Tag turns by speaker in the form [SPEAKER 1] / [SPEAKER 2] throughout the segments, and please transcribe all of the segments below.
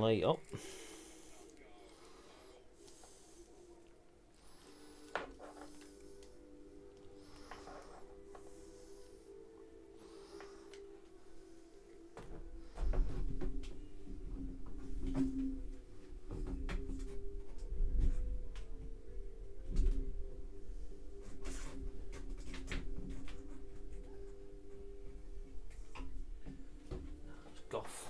[SPEAKER 1] light up. Goff.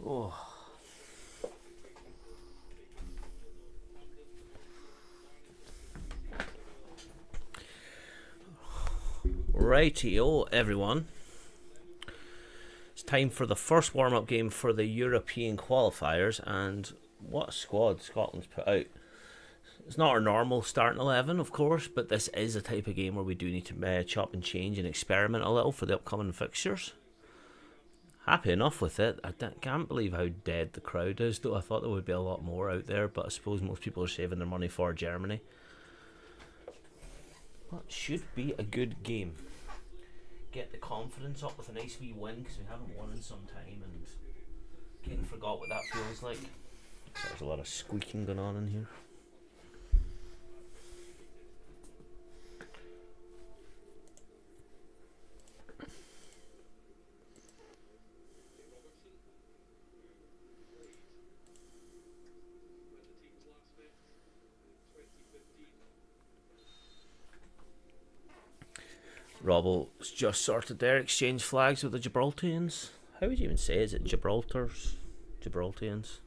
[SPEAKER 1] Oh. Rightio, everyone. It's time for the first warm-up game for the European qualifiers, and what a squad Scotland's put out. It's not our normal starting 11, of course, but this is a type of game where we do need to chop and change and experiment a little for the upcoming fixtures. Happy enough with it. I can't believe how dead the crowd is, though. I thought there would be a lot more out there, but I suppose most people are saving their money for Germany. But should be a good game. Get the confidence up with a nice wee win, because we haven't won in some time, and getting forgot what that feels like. So there's a lot of squeaking going on in here. Robbo's just sorted their exchange flags with the Gibraltarians. How would you even say? Is it Gibraltars? Gibraltarians?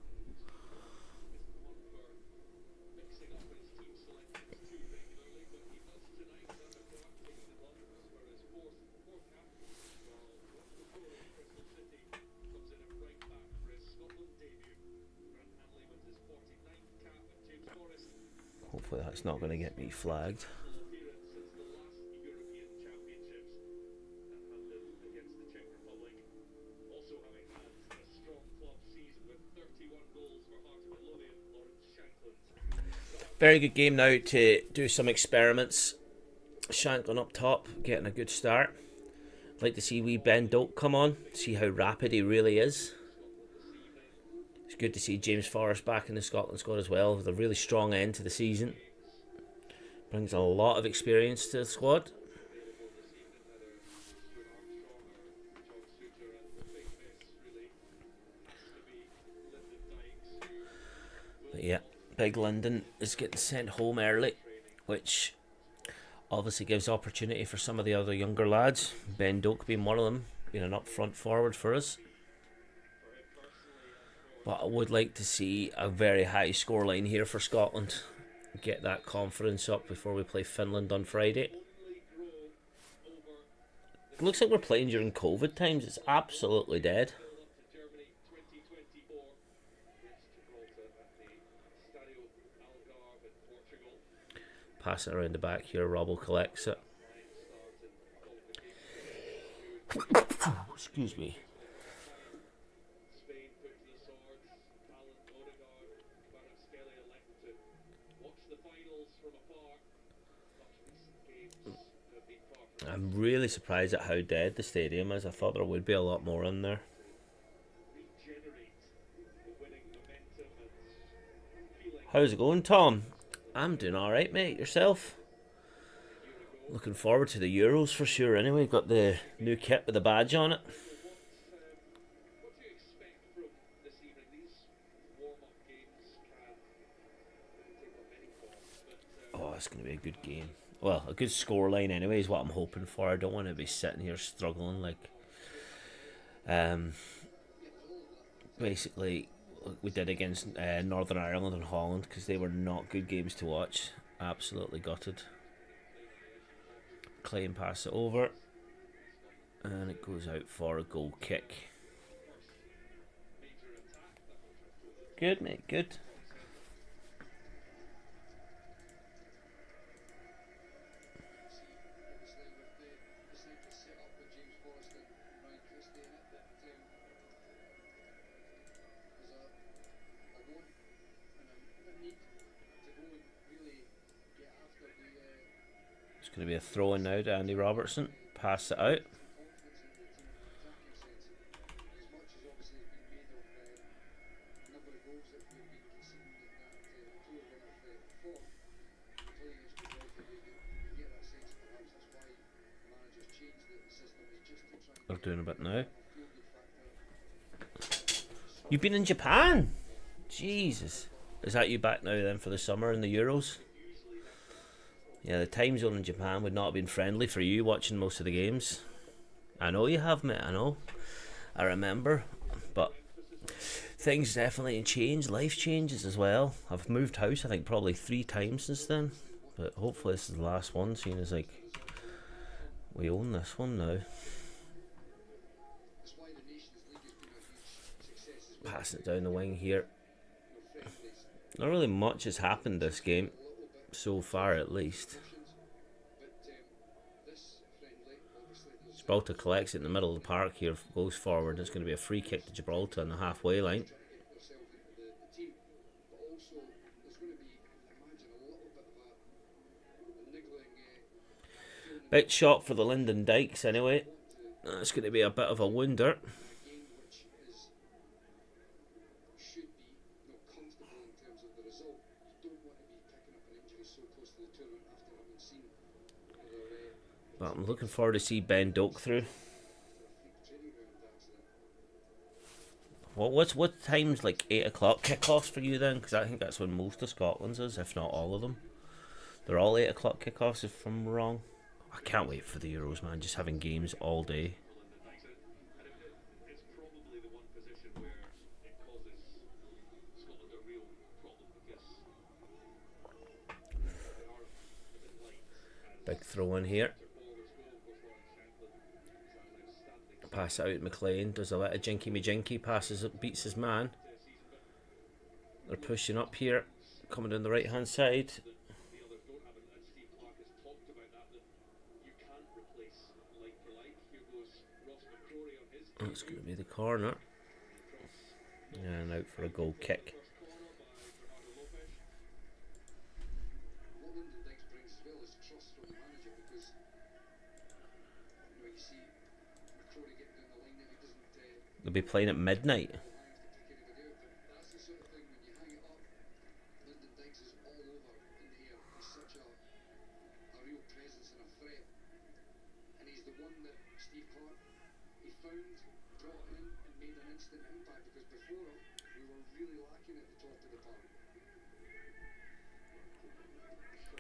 [SPEAKER 1] Hopefully that's not going to get me flagged. Very good game now to do some experiments. Shanklin up top, getting a good start. I'd like to see wee Ben Doak come on, see how rapid he really is. It's good to see James Forrest back in the Scotland squad as well, with a really strong end to the season. Brings a lot of experience to the squad. But yeah, Big Lyndon is getting sent home early, which obviously gives opportunity for some of the other younger lads. Ben Doak being one of them, being an up front forward for us. But I would like to see a very high scoreline here for Scotland. Get that confidence up before we play Finland on Friday. It looks like we're playing during COVID times. It's absolutely dead. Pass it around the back here. Robbo collects it. Excuse me. I'm really surprised at how dead the stadium is. I thought there would be a lot more in there. How's it going, Tom? I'm doing alright, mate. Yourself? Looking forward to the Euros for sure anyway. Got the new kit with the badge on it. Oh, it's going to be a good game. Well, a good scoreline anyway is what I'm hoping for. I don't want to be sitting here struggling like basically we did against Northern Ireland and Holland, because they were not good games to watch. Absolutely gutted. Clay pass it over, and it goes out for a goal kick. Good, mate, good. It's going to be a throw in now to Andy Robertson. Pass it out. They're doing a bit now. You've been in Japan? Jesus. Is that you back now then for the summer in the Euros? Yeah, the time zone in Japan would not have been friendly for you watching most of the games. I know you have, mate, I know. I remember. But things definitely change. Life changes as well. I've moved house, I think, probably 3 times since then. But hopefully this is the last one, seeing as, like, we own this one now. Passing it down the wing here. Not really much has happened this game. So far, at least. Gibraltar collects it in the middle of the park here, goes forward. It's going to be a free kick to Gibraltar on the halfway line. Big shot for the Lyndon Dykes anyway. That's going to be a bit of a wounder. But I'm looking forward to see Ben Doak through. What time's like 8 o'clock kickoffs for you then? Because I think that's when most of Scotland's is, if not all of them. They're all 8 o'clock kickoffs, if I'm wrong. I can't wait for the Euros, man. Just having games all day. Big throw in here. Pass it out McLean, does a lot of jinky me jinky, passes it, beats his man. They're pushing up here, coming down the right hand side. That's going to be the corner. And out for a goal kick. They'll be playing at midnight.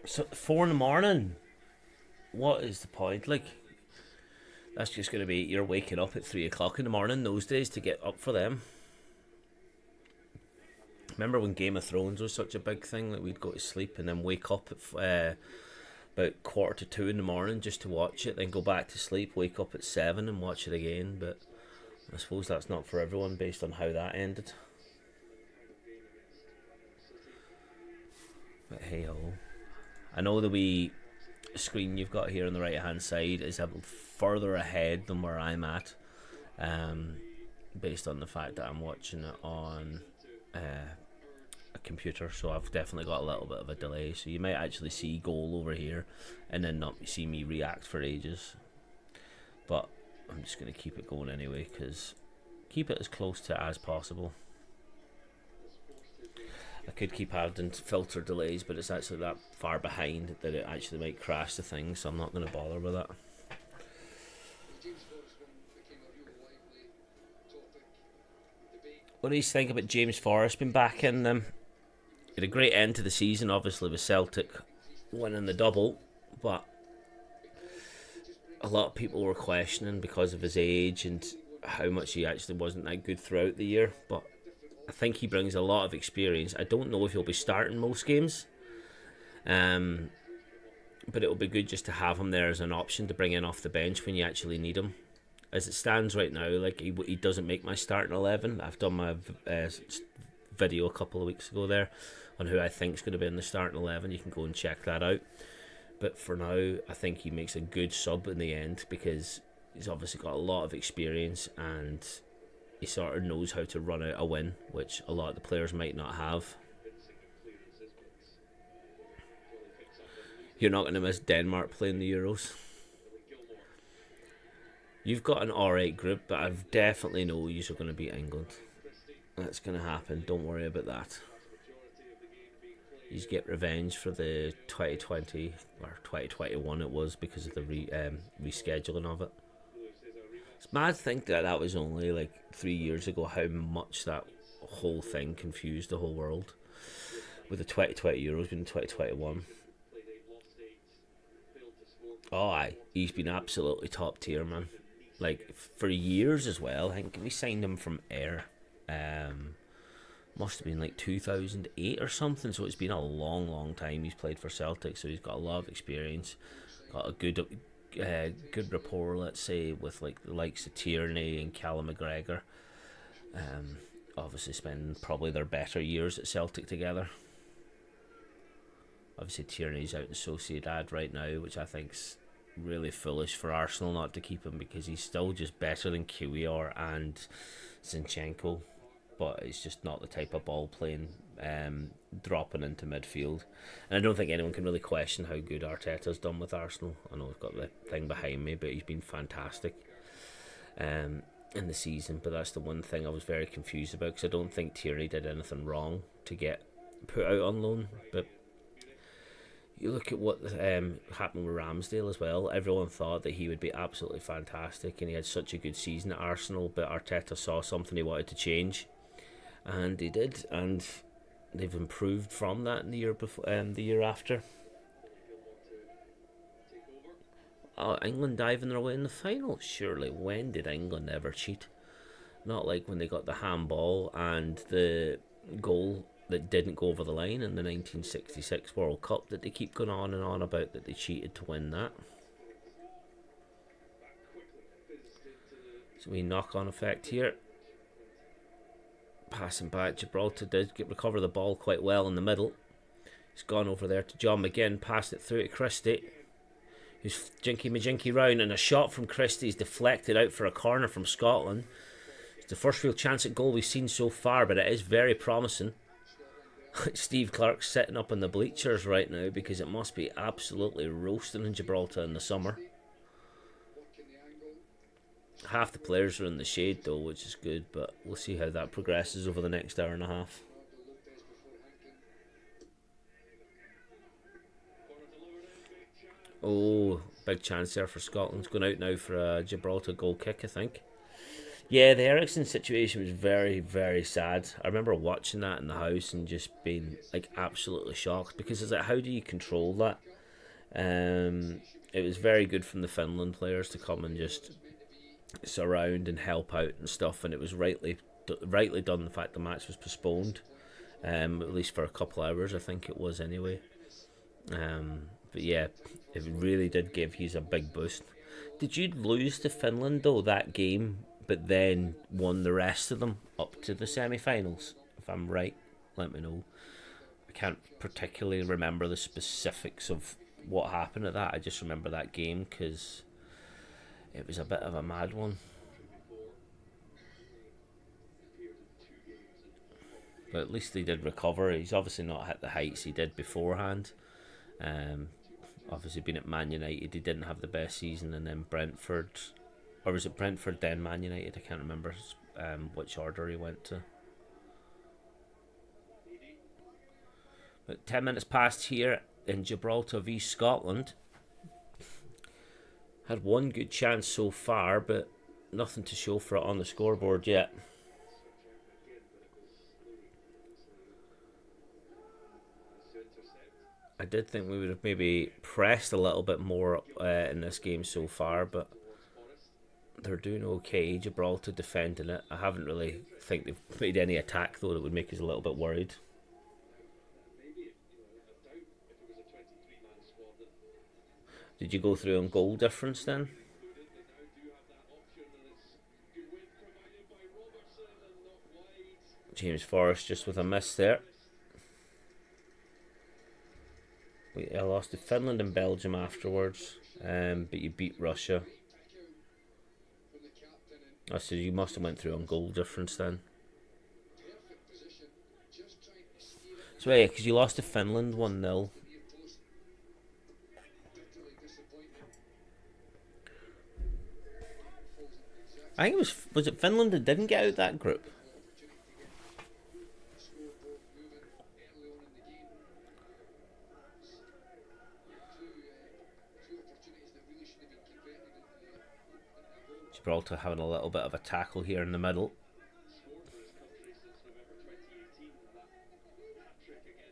[SPEAKER 1] So 4 in the morning. What is the point? Like, that's just going to be, you're waking up at 3 o'clock in the morning those days to get up for them. Remember when Game of Thrones was such a big thing that we'd go to sleep and then wake up at about 1:45 in the morning just to watch it, then go back to sleep, wake up at 7 and watch it again. But I suppose that's not for everyone based on how that ended. But hey ho. I know the wee screen you've got here on the right hand side is a further ahead than where I'm at, based on the fact that I'm watching it on a computer, so I've definitely got a little bit of a delay, so you might actually see goal over here and then not see me react for ages, but I'm just going to keep it going anyway, because keep it as close to as possible. I could keep adding filter delays, but it's actually that far behind that it actually might crash the thing, so I'm not going to bother with that. What do you think about James Forrest being back in them? Had a great end to the season, obviously, with Celtic winning the double, but a lot of people were questioning because of his age and how much he actually wasn't that good throughout the year. But I think he brings a lot of experience. I don't know if he'll be starting most games, but it'll be good just to have him there as an option to bring in off the bench when you actually need him. As it stands right now, like he doesn't make my starting 11. I've done my video a couple of weeks ago there on who I think is going to be in the starting 11. You can go and check that out. But for now, I think he makes a good sub in the end because he's obviously got a lot of experience and he sort of knows how to run out a win, which a lot of the players might not have. You're not going to miss Denmark playing the Euros. You've got an alright group, but I definitely know you're going to beat England. That's going to happen. Don't worry about that. You get revenge for the 2020 or 2021 it was because of the rescheduling of it. It's mad to think that was only like 3 years ago, how much that whole thing confused the whole world. With the 2020 Euros being 2021. Oh, aye. He's been absolutely top tier, man. Like, for years as well. I think we signed him from Ayr. Must have been like 2008 or something. So it's been a long time he's played for Celtic. So he's got a lot of experience. Got a good rapport, let's say, with like the likes of Tierney and Callum McGregor. Obviously spending probably their better years at Celtic together. Obviously Tierney's out in Sociedad right now, which I think's really foolish for Arsenal not to keep him because he's still just better than Kiwior and Zinchenko, but it's just not the type of ball playing dropping into midfield. And I don't think anyone can really question how good Arteta's done with Arsenal. I know I've got the thing behind me, but he's been fantastic in the season. But that's the one thing I was very confused about because I don't think Tierney did anything wrong to get put out on loan, but you look at what happened with Ramsdale as well. Everyone thought that he would be absolutely fantastic and he had such a good season at Arsenal, but Arteta saw something he wanted to change and he did, and they've improved from that in the year before, the year after. Oh, England diving their way in the final. Surely, when did England ever cheat? Not like when they got the handball and the goal that didn't go over the line in the 1966 World Cup that they keep going on and on about that they cheated to win that. So we knock-on effect here. Passing back, Gibraltar did recover the ball quite well in the middle. It's gone over there to John McGinn, passed it through to Christie, who's jinky-majinky round, and a shot from Christie's deflected out for a corner from Scotland. It's the first real chance at goal we've seen so far, but it is very promising. Steve Clark's sitting up in the bleachers right now because it must be absolutely roasting in Gibraltar in the summer. Half the players are in the shade though, which is good, but we'll see how that progresses over the next hour and a half. Oh, big chance there for Scotland. It's going out now for a Gibraltar goal kick, I think. Yeah, the Ericsson situation was very, very sad. I remember watching that in the house and just being like absolutely shocked because it's like, how do you control that? It was very good from the Finland players to come and just surround and help out and stuff, and it was rightly done. The fact the match was postponed, at least for a couple hours, I think it was anyway. But yeah, it really did give you a big boost. Did you lose to Finland though that game, but then won the rest of them up to the semi-finals? If I'm right, let me know. I can't particularly remember the specifics of what happened at that. I just remember that game because it was a bit of a mad one. But at least they did recover. He's obviously not hit the heights he did beforehand. Obviously being at Man United, he didn't have the best season, and then Brentford, or was it Brentford then Man United? I can't remember which order he went to. But 10 minutes past here in Gibraltar v Scotland. Had one good chance so far, but nothing to show for it on the scoreboard yet. I did think we would have maybe pressed a little bit more in this game so far, but they're doing okay. Gibraltar defending it. I haven't really think they've made any attack though that would make us a little bit worried. Did you go through on goal difference then? James Forrest just with a miss there. I lost to Finland and Belgium afterwards, but you beat Russia. Oh, so you must have went through on goal difference then. So yeah, because you lost to Finland 1-0. I think was it Finland that didn't get out that group? Gibraltar having a little bit of a tackle here in the middle.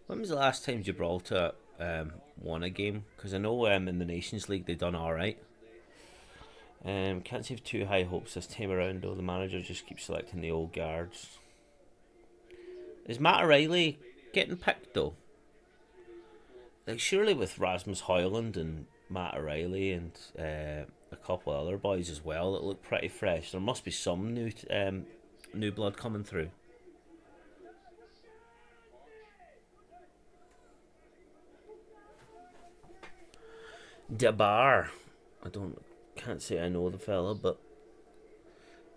[SPEAKER 1] When was the last time Gibraltar won a game? Because I know in the Nations League they done alright. Can't say too high hopes this time around though. The manager just keeps selecting the old guards. Is Matt O'Reilly getting picked though? Like surely with Rasmus Højlund and Matt O'Reilly and a couple of other boys as well that look pretty fresh. There must be some new blood coming through. Debar, can't say I know the fella, but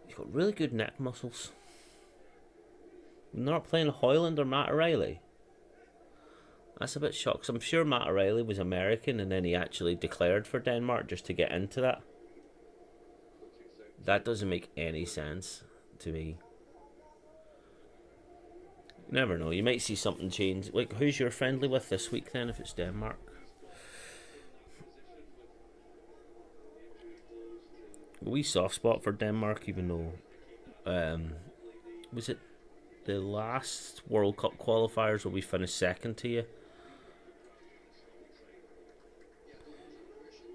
[SPEAKER 1] he's got really good neck muscles. They're not playing Højlund or Matt O'Reilly. That's a bit shocked. I'm sure Matt O'Reilly was American and then he actually declared for Denmark just to get into that. That doesn't make any sense to me. You never know. You might see something change. Like, who's your friendly with this week then if it's Denmark? A wee soft spot for Denmark, even though was it the last World Cup qualifiers where we finished second to you?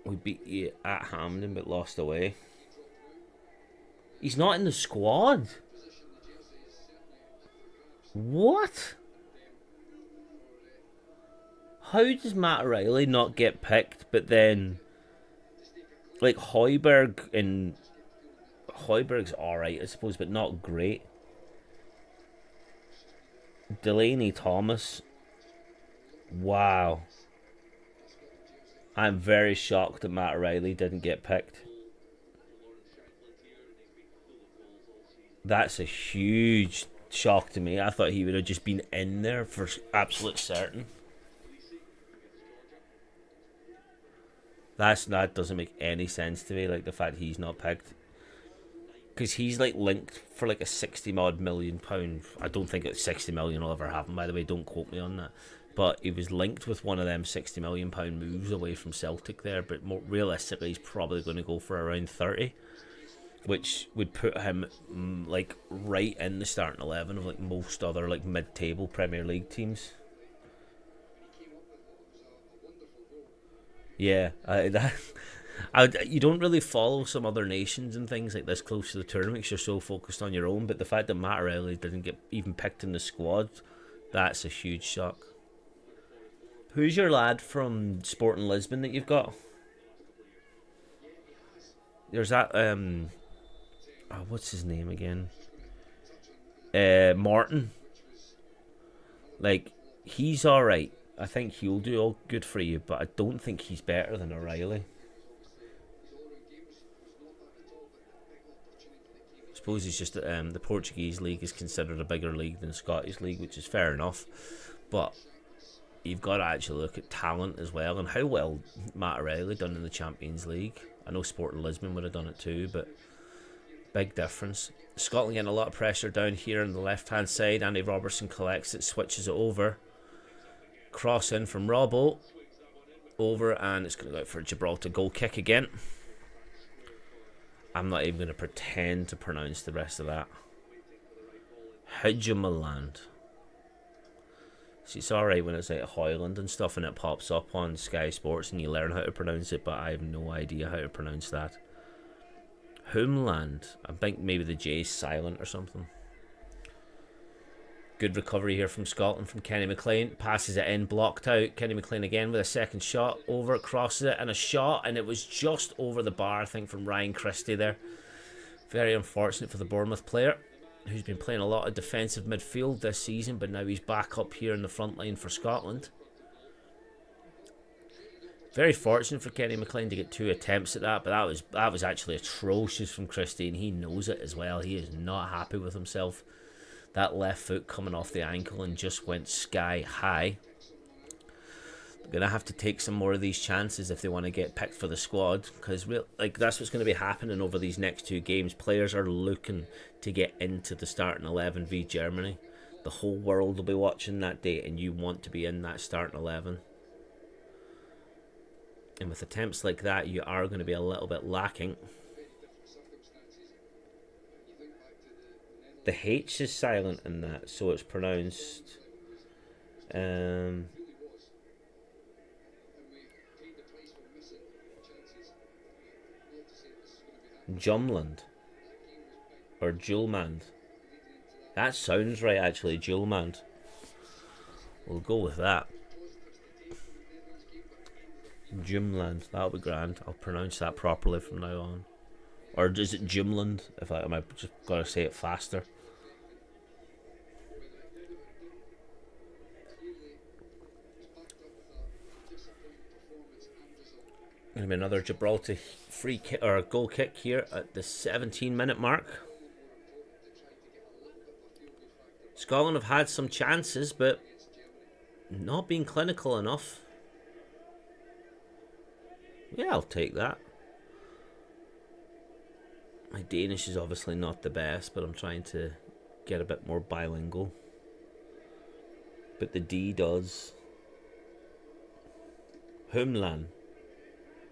[SPEAKER 1] We beat you at Hampden but lost away. He's not in the squad. What? How does Matt O'Reilly not get picked, but then like Højbjerg's alright, I suppose, but not great. Delaney Thomas. Wow. I'm very shocked that Matt O'Reilly didn't get picked. That's a huge shock to me. I thought he would have just been in there for absolute certain. That doesn't make any sense to me, like the fact he's not picked. Because he's like linked for like a 60 odd million pound. I don't think it's 60 million will ever happen, by the way, don't quote me on that. But he was linked with one of them 60 million pound moves away from Celtic there, but more realistically he's probably going to go for around 30, which would put him like right in the starting 11 of like most other like mid-table Premier League teams. Yeah, you don't really follow some other nations and things like this close to the tournament because you're so focused on your own, but the fact that Matt O'Reilly didn't get even picked in the squad, that's a huge shock. Who's your lad from Sporting Lisbon that you've got? There's that what's his name again? Martin. Like, he's alright. I think he'll do all good for you, but I don't think he's better than O'Reilly. I suppose it's just that the Portuguese league is considered a bigger league than the Scottish league, which is fair enough. But you've got to actually look at talent as well, and how well Matt O'Reilly done in the Champions League. I know Sporting Lisbon would have done it too, but big difference. Scotland getting a lot of pressure down here on the left-hand side. Andy Robertson collects it, switches it over. Cross in from Robbo. Over, and it's going to go out for a Gibraltar goal kick again. I'm not even going to pretend to pronounce the rest of that. Hidjamaland. See, it's alright when it's like Hoyland and stuff and it pops up on Sky Sports and you learn how to pronounce it, but I have no idea how to pronounce that. Homeland. I think maybe the J's silent or something. Good recovery here from Scotland from Kenny McLean. Passes it in, blocked out. Kenny McLean again with a second shot. Over, crosses it, and a shot, and it was just over the bar, I think, from Ryan Christie there. Very unfortunate for the Bournemouth player, who's been playing a lot of defensive midfield this season, but now he's back up here in the front line for Scotland. Very fortunate for Kenny McLean to get 2 attempts at that, but that was actually atrocious from Christie, and he knows it as well. He is not happy with himself. That left foot coming off the ankle and just went sky high. They're going to have to take some more of these chances if they want to get picked for the squad, because that's what's going to be happening over these next 2 games. Players are looking to get into the starting 11 v Germany. The whole world will be watching that day, and you want to be in that starting 11. And with attempts like that, you are going to be a little bit lacking. The H is silent in that, so it's pronounced Jumland or Julmand. That sounds right, actually, Julmand. We'll go with that. Jumland, that'll be grand. I'll pronounce that properly from now on. Or is it Jumland? If I might just gotta say it faster. Gonna be another Gibraltar free kick or goal kick here at the 17-minute mark. Scotland have had some chances, but not been clinical enough. Yeah, I'll take that. My Danish is obviously not the best, but I'm trying to get a bit more bilingual. But the D does. Homeland.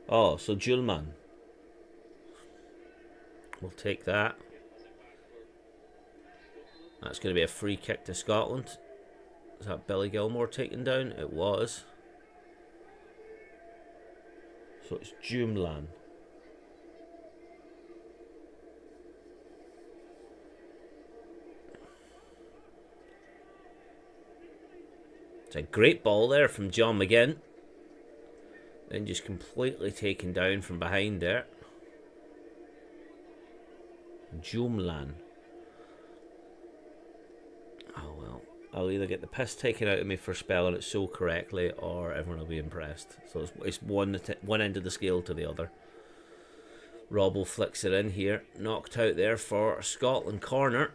[SPEAKER 1] Oh, so Julman. We'll take that. That's going to be a free kick to Scotland. Is that Billy Gilmore taken down? It was. So it's Jumlan. It's a great ball there from John McGinn. Then just completely taken down from behind there. Jumlan. Oh well. I'll either get the piss taken out of me for spelling it so correctly, or everyone will be impressed. So it's one end of the scale to the other. Robbo flicks it in here. Knocked out there for Scotland corner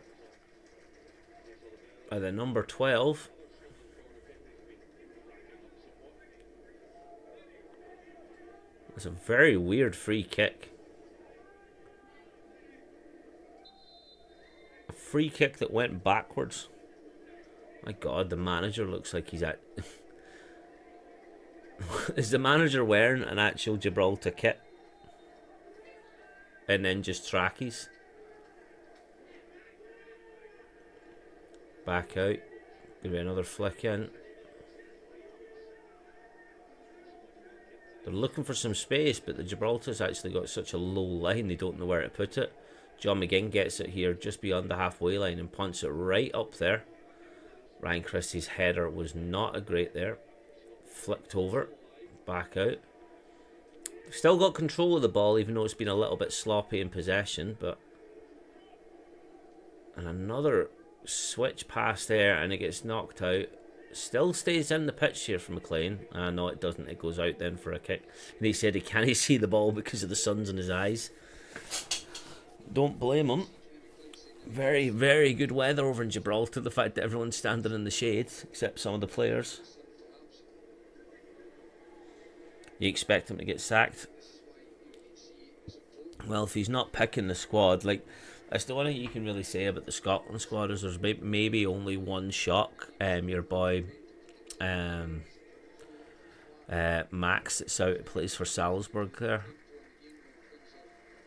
[SPEAKER 1] by the number 12. It's a very weird free kick. A free kick that went backwards. My God, the manager looks like he's at... Is the manager wearing an actual Gibraltar kit? And then just trackies? Back out. Gonna be another flick in. They're looking for some space, but the Gibraltar's actually got such a low line, they don't know where to put it. John McGinn gets it here just beyond the halfway line and punts it right up there. Ryan Christie's header was not a great there. Flicked over, back out. Still got control of the ball, even though it's been a little bit sloppy in possession. But and another switch pass there, and it gets knocked out. Still stays in the pitch here for McLean. No, it doesn't. It goes out then for a kick. And he said he can't see the ball because of the sun's in his eyes. Don't blame him. Very, very good weather over in Gibraltar. The fact that everyone's standing in the shade, except some of the players. You expect him to get sacked? Well, if he's not picking the squad, like, that's the one thing you can really say about the Scotland squad is there's maybe only one shock. Your boy, Max, that's out, plays for Salzburg there.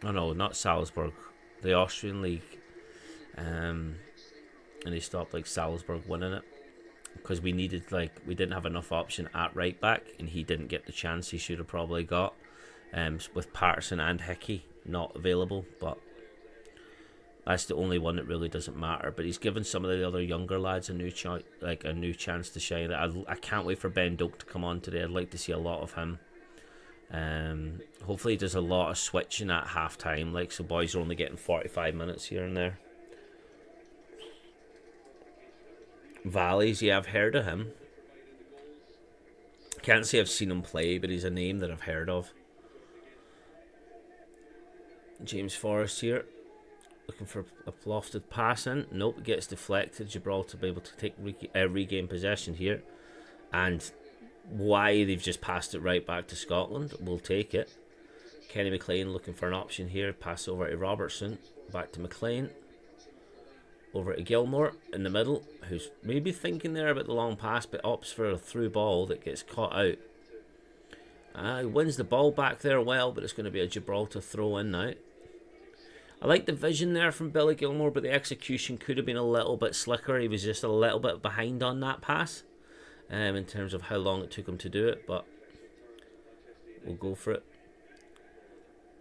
[SPEAKER 1] Oh no, not Salzburg, the Austrian league. And he stopped like Salzburg winning it. because we didn't have enough option at right back, and he didn't get the chance he should have probably got. With Patterson and Hickey not available, but that's the only one that really doesn't matter. But he's given some of the other younger lads a new chance to shine. I can't wait for Ben Doak to come on today. I'd like to see a lot of him. Hopefully he does a lot of switching at half time, so boys are only getting 45 minutes here and there. Valleys, yeah, I've heard of him. Can't say I've seen him play, but he's a name that I've heard of. James Forrest here, looking for a lofted pass in. Nope, gets deflected. Gibraltar be able to take regain possession here, and why they've just passed it right back to Scotland. We'll take it. Kenny McLean looking for an option here. Pass over to Robertson, back to McLean, over to Gilmore in the middle, who's maybe thinking there about the long pass, but opts for a through ball that gets caught out. He wins the ball back there well, but it's going to be a Gibraltar throw in now. I like the vision there from Billy Gilmore, but the execution could have been a little bit slicker. He was just a little bit behind on that pass, in terms of how long it took him to do it, but we'll go for it.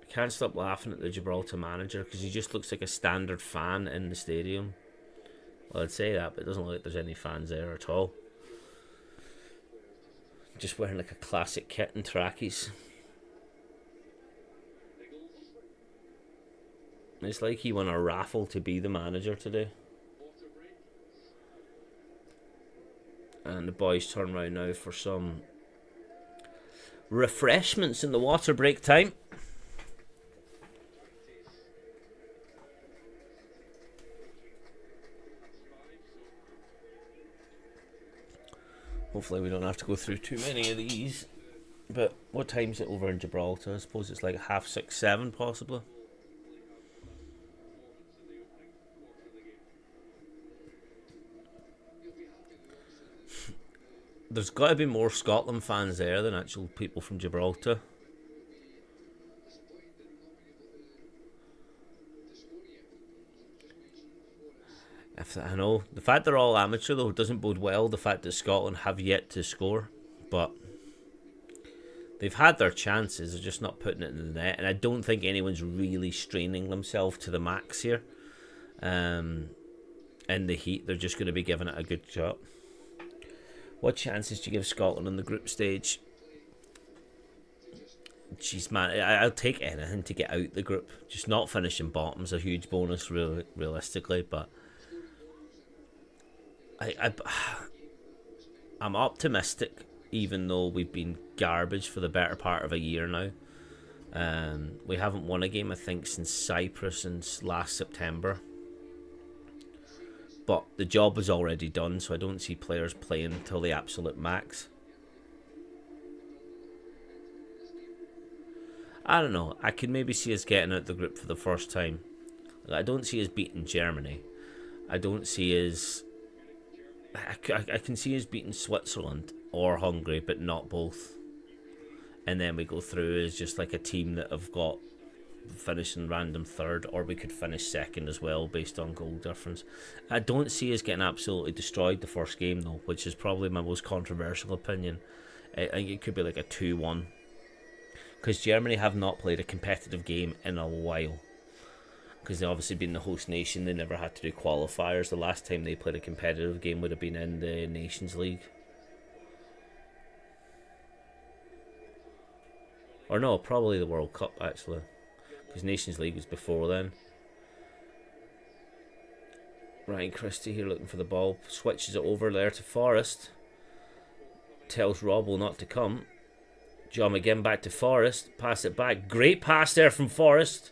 [SPEAKER 1] I can't stop laughing at the Gibraltar manager because he just looks like a standard fan in the stadium. Well, I'd say that, but it doesn't look like there's any fans there at all. Just wearing like a classic kit and trackies. It's like he won a raffle to be the manager today. And the boys turn around now for some refreshments in the water break time. Hopefully we don't have to go through too many of these. But what time's it over in Gibraltar? I suppose it's like 6:30, 7 possibly. There's got to be more Scotland fans there than actual people from Gibraltar. I know the fact they're all amateur though doesn't bode well. The fact that Scotland have yet to score, but they've had their chances. They're just not putting it in the net, and I don't think anyone's really straining themselves to the max here. In the heat, they're just going to be giving it a good shot. What chances do you give Scotland on the group stage? Jeez, man, I'll take anything to get out the group. Just not finishing bottom's a huge bonus, realistically, but I'm optimistic, even though we've been garbage for the better part of a year now. We haven't won a game, I think, since Cyprus since last September. But the job was already done, so I don't see players playing until the absolute max. I don't know. I could maybe see us getting out the group for the first time. I don't see us beating Germany. I don't see us... I can see us beating Switzerland or Hungary, but not both. And then we go through as just like a team that have got finishing random third, or we could finish second as well based on goal difference. I don't see us getting absolutely destroyed the first game though, which is probably my most controversial opinion. I think it could be like a 2-1, because Germany have not played a competitive game in a while, because they've obviously been the host nation. They never had to do qualifiers. The last time they played a competitive game would have been in the Nations League, or no, probably the World Cup actually, because Nations League was before then. Ryan Christie here looking for the ball. Switches it over there to Forrest. Tells Robbo not to come. John McGinn back to Forrest. Pass it back. Great pass there from Forrest.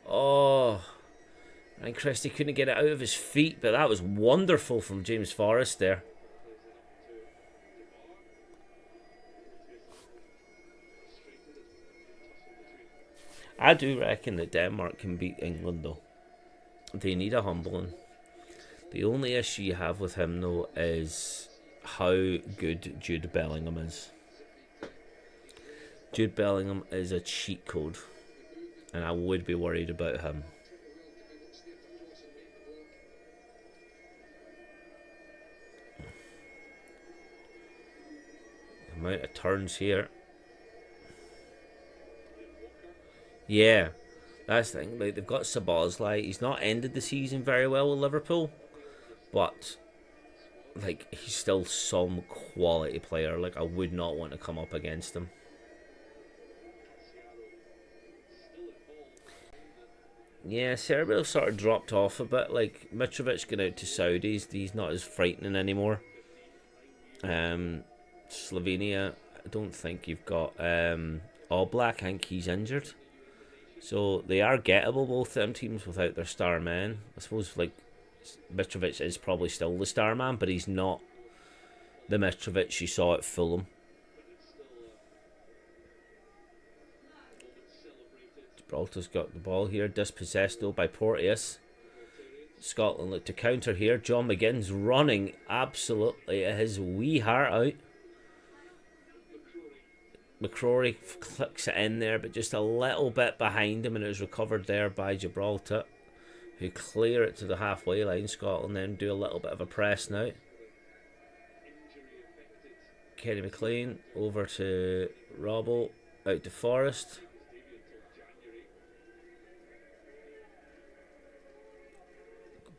[SPEAKER 1] Oh, Ryan Christie couldn't get it out of his feet, but that was wonderful from James Forrest there. I do reckon that Denmark can beat England though. They need a humbling. The only issue you have with him though is how good Jude Bellingham is. Jude Bellingham is a cheat code, and I would be worried about him. amount of turns here. Yeah, that's the thing. Like, they've got Szoboszlai. He's not ended the season very well with Liverpool, but like, he's still some quality player. Like, I would not want to come up against him. Yeah, Serbia sort of dropped off a bit. Like, Mitrovic going out to Saudis, he's not as frightening anymore. Slovenia, I don't think you've got Oblak. I think he's injured. So they are gettable, both them teams, without their star man. I suppose, like, Mitrovic is probably still the star man, but he's not the Mitrovic you saw at Fulham. Gibraltar's got the ball here, dispossessed though by Porteous. Scotland look to counter here. John McGinn's running absolutely his wee heart out. McCrory clicks it in there, but just a little bit behind him, and it was recovered there by Gibraltar, who clear it to the halfway line. Scotland then do a little bit of a press now. Kenny McLean over to Robbo, out to Forrest.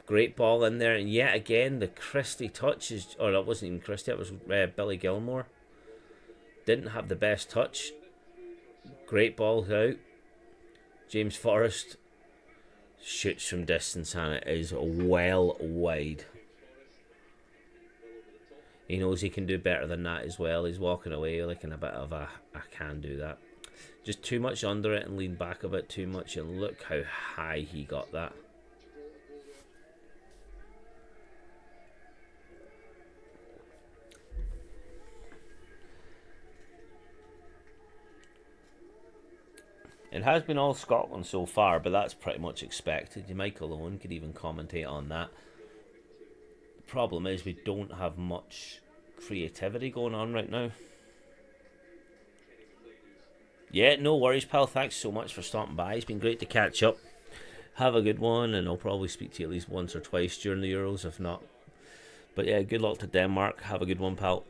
[SPEAKER 1] Great ball in there, and yet again the Christie touches, or it wasn't even Christie, it was Billy Gilmore. Didn't have the best touch. Great ball out. James Forrest shoots from distance, and it is well wide. He knows he can do better than that as well. He's walking away like in a bit of a, I can do that. Just too much under it and lean back a bit too much, and look how high he got that. It has been all Scotland so far, but that's pretty much expected. Michael Owen could even commentate on that. The problem is we don't have much creativity going on right now. Yeah, no worries, pal. Thanks so much for stopping by. It's been great to catch up. Have a good one, and I'll probably speak to you at least once or twice during the Euros, if not. But yeah, good luck to Denmark. Have a good one, pal.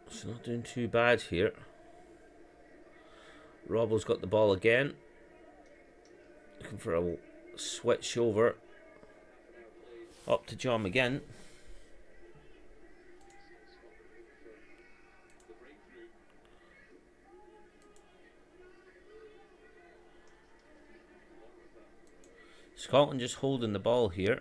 [SPEAKER 1] It's not doing too bad here. Robbo's got the ball again. Looking for a switch over. Up to John McGinn. Scotland just holding the ball here.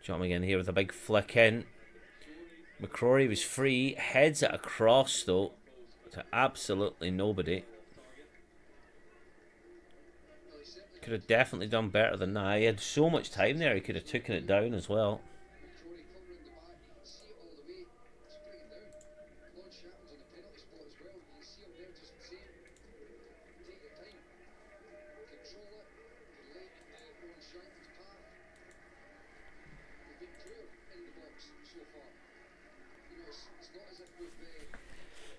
[SPEAKER 1] John McGinn here with a big flick in. McCrory was free, heads it across though to absolutely nobody. Could have definitely done better than that. He had so much time there, he could have taken it down as well.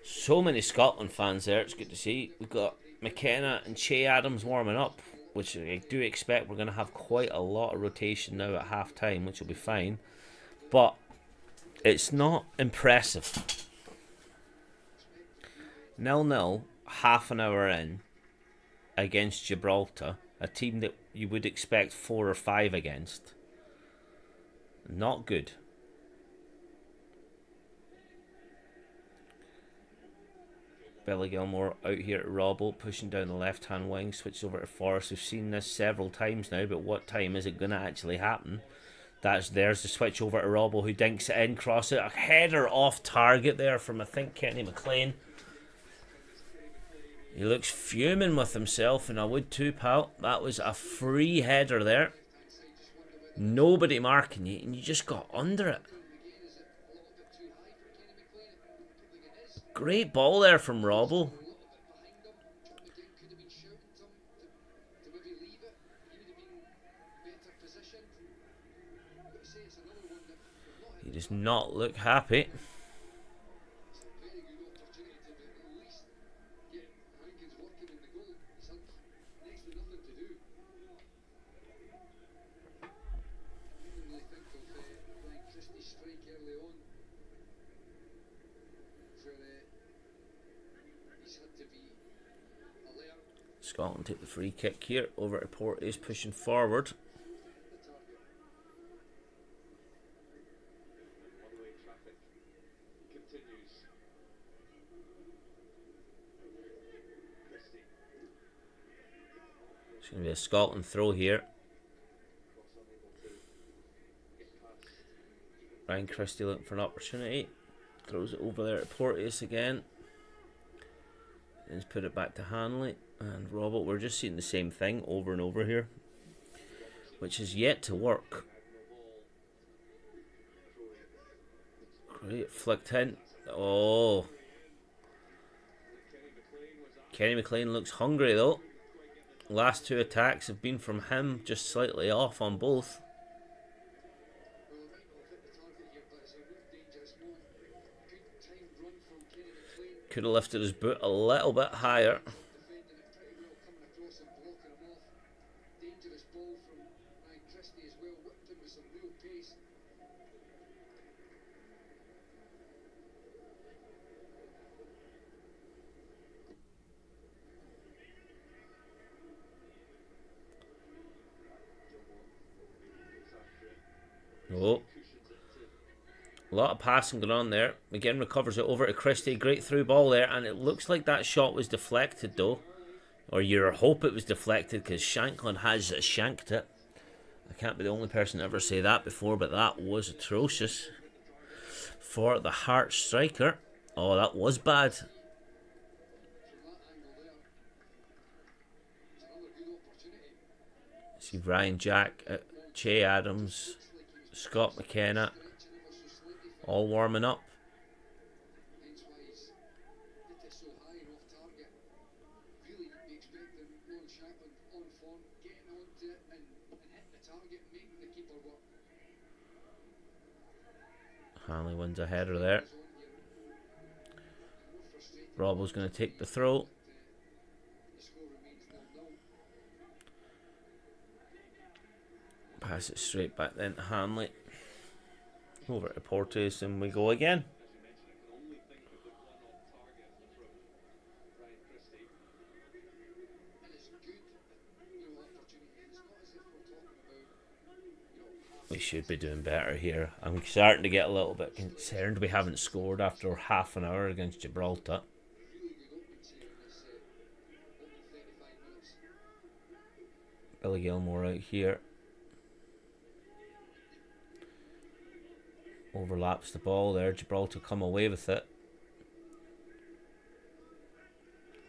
[SPEAKER 1] So many Scotland fans there, it's good to see. We've got McKenna and Che Adams warming up, which I do expect we're going to have quite a lot of rotation now at half time, which will be fine. But it's not impressive. 0-0, half an hour in, against Gibraltar, a team that you would expect 4 or 5 against. Not good. Billy Gilmore out here at Robbo, pushing down the left-hand wing, switches over to Forrest. We've seen this several times now, but what time is it going to actually happen? There's the switch over to Robbo, who dinks it in, cross it. A header off target there from, I think, Kenny McLean. He looks fuming with himself, and I would too, pal. That was a free header there. Nobody marking you, and you just got under it. Great ball there from Robbo. He does not look happy. Scotland take the free kick here. Over to Porteous, pushing forward. It's going to be a Scotland throw here. Ryan Christie looking for an opportunity. Throws it over there to Porteous again. Let's put it back to Hanley and Robert. We're just seeing the same thing over and over here, which is yet to work. Great, flicked in. Oh, Kenny McLean looks hungry though. Last two attacks have been from him, just slightly off on both. Could have lifted his boot a little bit higher. Oh. A lot of passing going on there. Again, recovers it over to Christie. Great through ball there, and it looks like that shot was deflected though. Or you hope it was deflected, because Shanklin has shanked it. I can't be the only person to ever say that before, but that was atrocious for the Hearts striker. Oh, that was bad. See Ryan Jack, Che Adams, Scott McKenna, all warming up. Hanley wins a header there. Robbo's going to take the throw. Pass it straight back then to Hanley. Over to Porteous, and we go again. We should be doing better here. I'm starting to get a little bit concerned we haven't scored after half an hour against Gibraltar. Billy Gilmore out here. Overlaps the ball there. Gibraltar come away with it.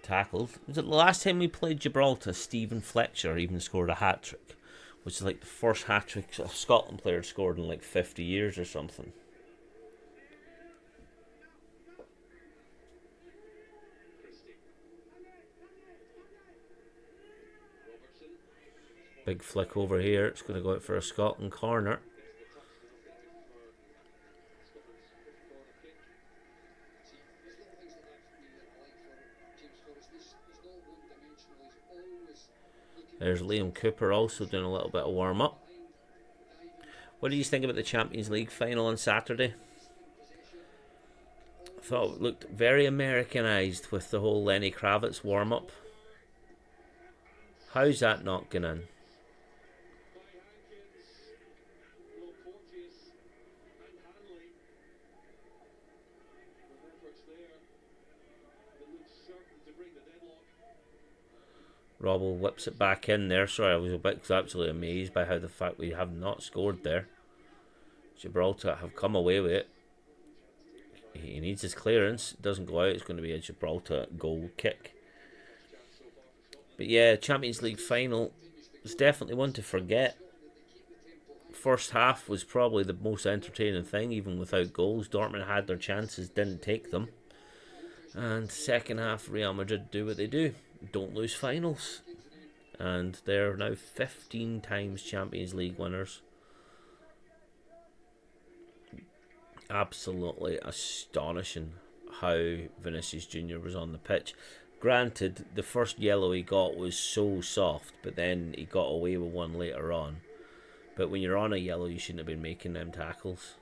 [SPEAKER 1] Tackled. Was it the last time we played Gibraltar, Stephen Fletcher even scored a hat-trick? Which is like the first hat-trick a Scotland player scored in like 50 years or something. Big flick over here. It's going to go out for a Scotland corner. There's Liam Cooper also doing a little bit of warm-up. What do you think about the Champions League final on Saturday? I thought it looked very Americanised with the whole Lenny Kravitz warm-up. How's that not going in? Robbo whips it back in there. Sorry, I was absolutely amazed by how the fact we have not scored there. Gibraltar have come away with it. He needs his clearance. It doesn't go out. It's going to be a Gibraltar goal kick. But yeah, Champions League final was definitely one to forget. First half was probably the most entertaining thing, even without goals. Dortmund had their chances, didn't take them. And second half, Real Madrid do what they do. Don't lose finals. And they're now 15 times Champions League winners. Absolutely astonishing how Vinicius Jr. was on the pitch. Granted, the first yellow he got was so soft, but then he got away with one later on. But when you're on a yellow, you shouldn't have been making them tackles.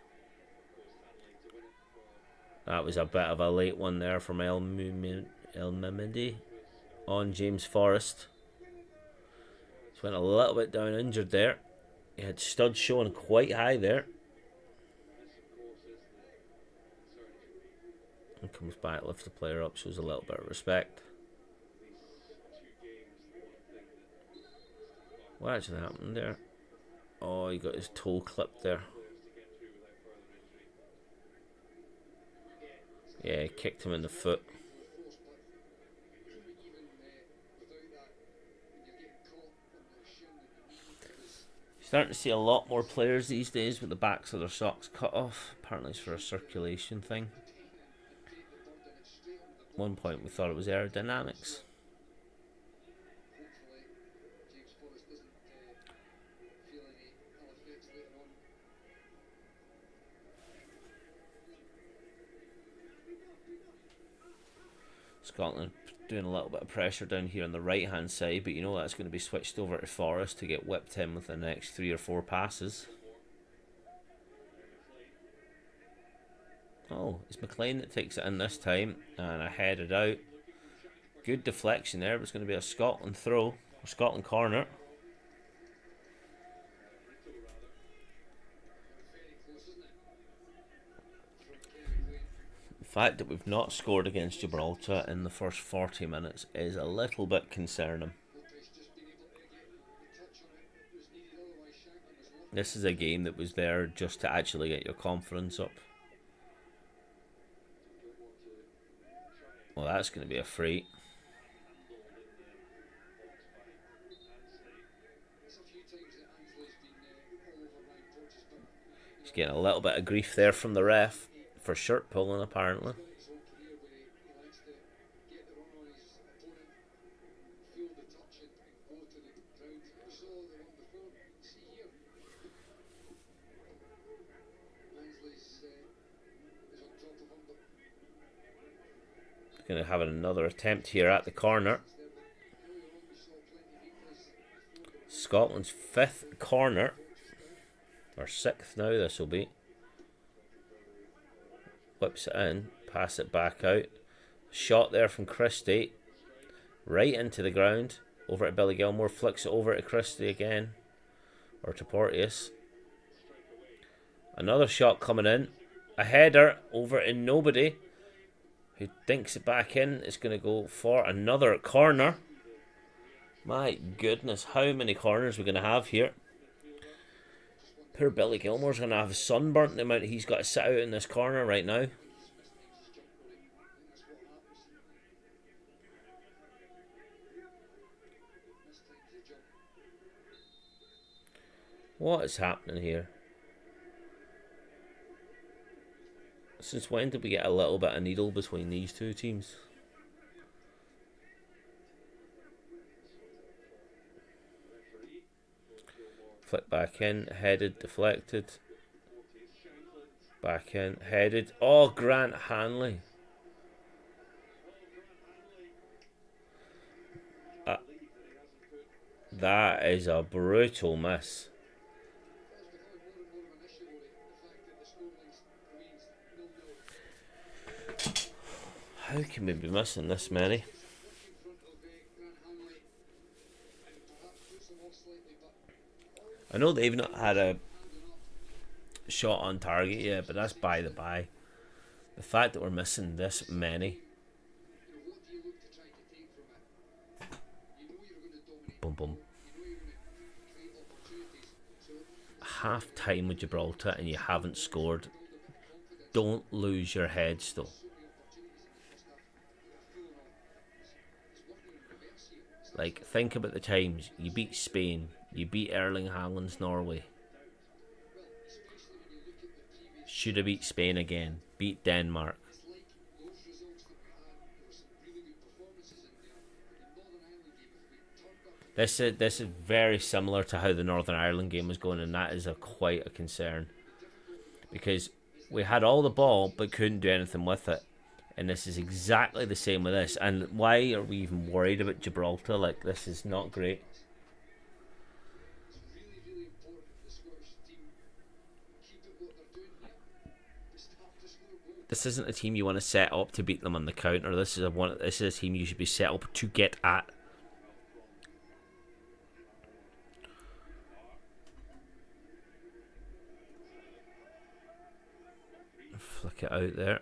[SPEAKER 1] That was a bit of a late one there from El Mamidi on James Forrest. Just went a little bit down injured there. He had studs showing quite high there. And comes back, lifts the player up, shows a little bit of respect. What actually happened there? Oh, he got his toe clipped there. Yeah, he kicked him in the foot. Starting to see a lot more players these days with the backs of their socks cut off. Apparently it's for a circulation thing. At one point we thought it was aerodynamics. Scotland doing a little bit of pressure down here on the right hand side, but you know that's going to be switched over to Forrest to get whipped in with the next 3 or 4 passes. Oh, it's McLean that takes it in this time, and I headed out. Good deflection there, but it's going to be a Scotland throw, or Scotland corner. The fact that we've not scored against Gibraltar in the first 40 minutes is a little bit concerning. This is a game that was there just to actually get your confidence up. Well, that's going to be a free. He's getting a little bit of grief there from the ref for shirt pulling, apparently. Going to have another attempt here at the corner. Scotland's 5th corner, or 6th now this will be. Whips it in, pass it back out. Shot there from Christie, right into the ground. Over to Billy Gilmore, flicks it over to Christie again, or to Porteous. Another shot coming in, a header over to nobody, who dinks it back in. It's going to go for another corner. My goodness, how many corners we're going to have here. Poor Billy Gilmore's going to have sunburnt the amount he's got to sit out in this corner right now. What is happening here? Since when did we get a little bit of needle between these two teams? Flick back in, headed, deflected. Back in, headed. Oh, Grant Hanley. That is a brutal miss. How can we be missing this many? I know they've not had a shot on target yet, but that's by the by. The fact that we're missing this many. half time with Gibraltar and you haven't scored. Don't lose your heads though. Like, think about the times you beat Spain, you beat Erling Haaland's Norway. Should have beat Spain again, beat Denmark. This is very similar to how the Northern Ireland game was going, and that is quite a concern. Because we had all the ball but couldn't do anything with it. And this is exactly the same with this. And why are we even worried about Gibraltar? Like, this is not great. This isn't a team you want to set up to beat them on the counter. This is a team you should be set up to get at. Flick it out there.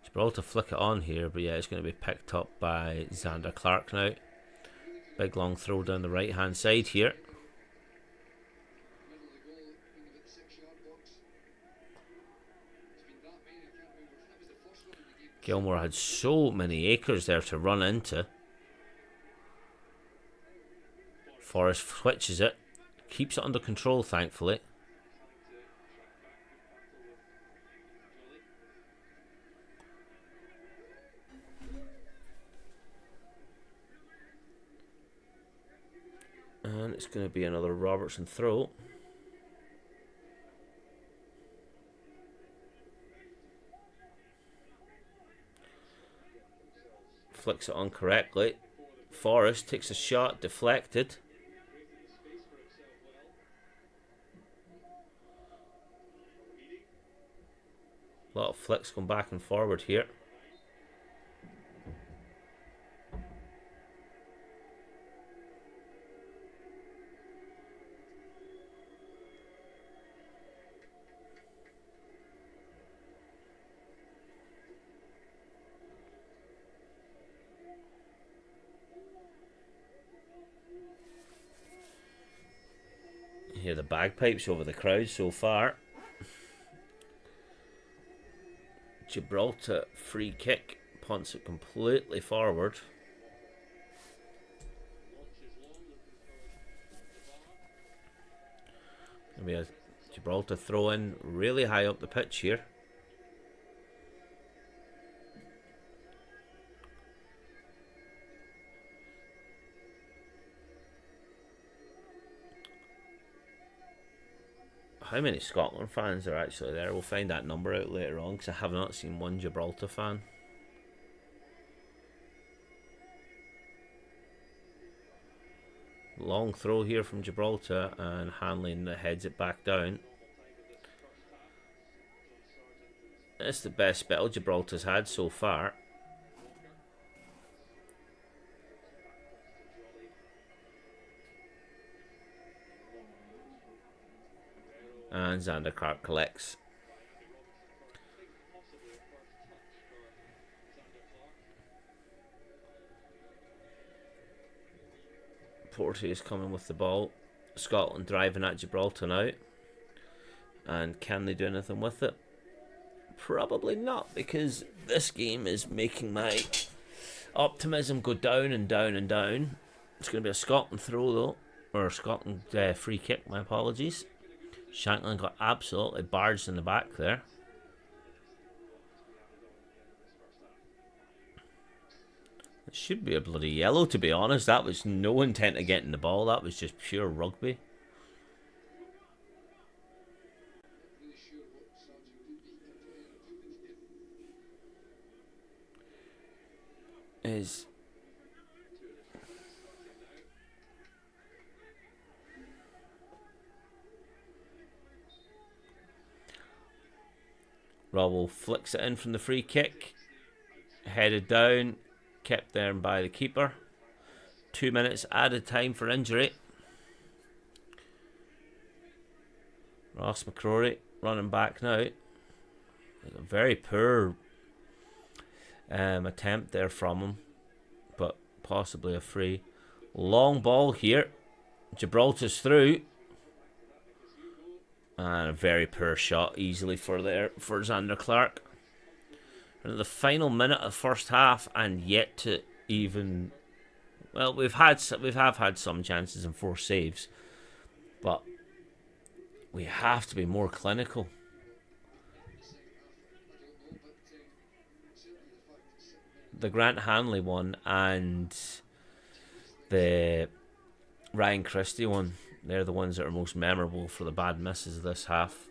[SPEAKER 1] Gibraltar flick it on here, but yeah, it's going to be picked up by Zander Clark now. Big long throw down the right hand side here. Gilmore had so many acres there to run into. Forrest switches it, keeps it under control thankfully. And it's going to be another Robertson throw. Flicks it on correctly. Forrest takes a shot, deflected. A lot of flicks going back and forward here. Hear the bagpipes over the crowd so far. Gibraltar free kick, punts it completely forward. Gonna be a Gibraltar throw in really high up the pitch here. How many Scotland fans are actually there? We'll find that number out later on because I have not seen one Gibraltar fan. Long throw here from Gibraltar and Hanlon heads it back down. It's the best spell Gibraltar's had so far. And Zander Clark collects. Porty is coming with the ball. Scotland driving at Gibraltar now. And can they do anything with it? Probably not, because this game is making my optimism go down and down and down. It's going to be a Scotland throw though. Or a Scotland free kick, my apologies. Shanklin got absolutely barged in the back there. It should be a bloody yellow, to be honest. That was no intent of getting the ball. That was just pure rugby. Robbo flicks it in from the free kick. Headed down. Kept there by the keeper. 2 minutes added time for injury. Ross McCrory running back now. A very poor attempt there from him, but possibly a free. Long ball here. Gibraltar's through. And a very poor shot, easily for Xander Clark. And at the final minute of the first half, and yet to even, well, we have had some chances and 4 saves, but we have to be more clinical. The Grant Hanley one and the Ryan Christie one, they're the ones that are most memorable for the bad misses this half.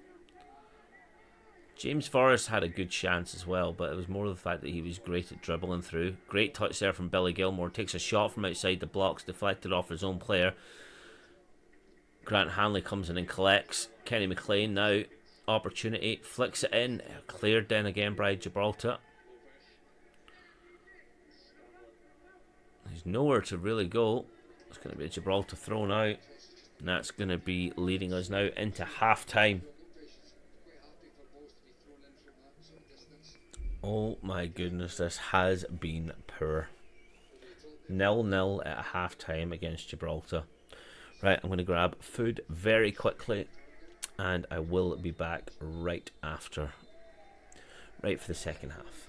[SPEAKER 1] James Forrest had a good chance as well, but it was more the fact that he was great at dribbling through. Great touch there from Billy Gilmore. Takes a shot from outside the blocks, deflected off his own player. Grant Hanley comes in and collects. Kenny McLean now, opportunity, flicks it in. Cleared then again by Gibraltar. There's nowhere to really go. It's going to be a Gibraltar thrown out. And that's going to be leading us now into half-time. Oh my goodness, this has been poor. 0-0 at half-time against Gibraltar. Right, I'm going to grab food very quickly, and I will be back right after. Right for the second half.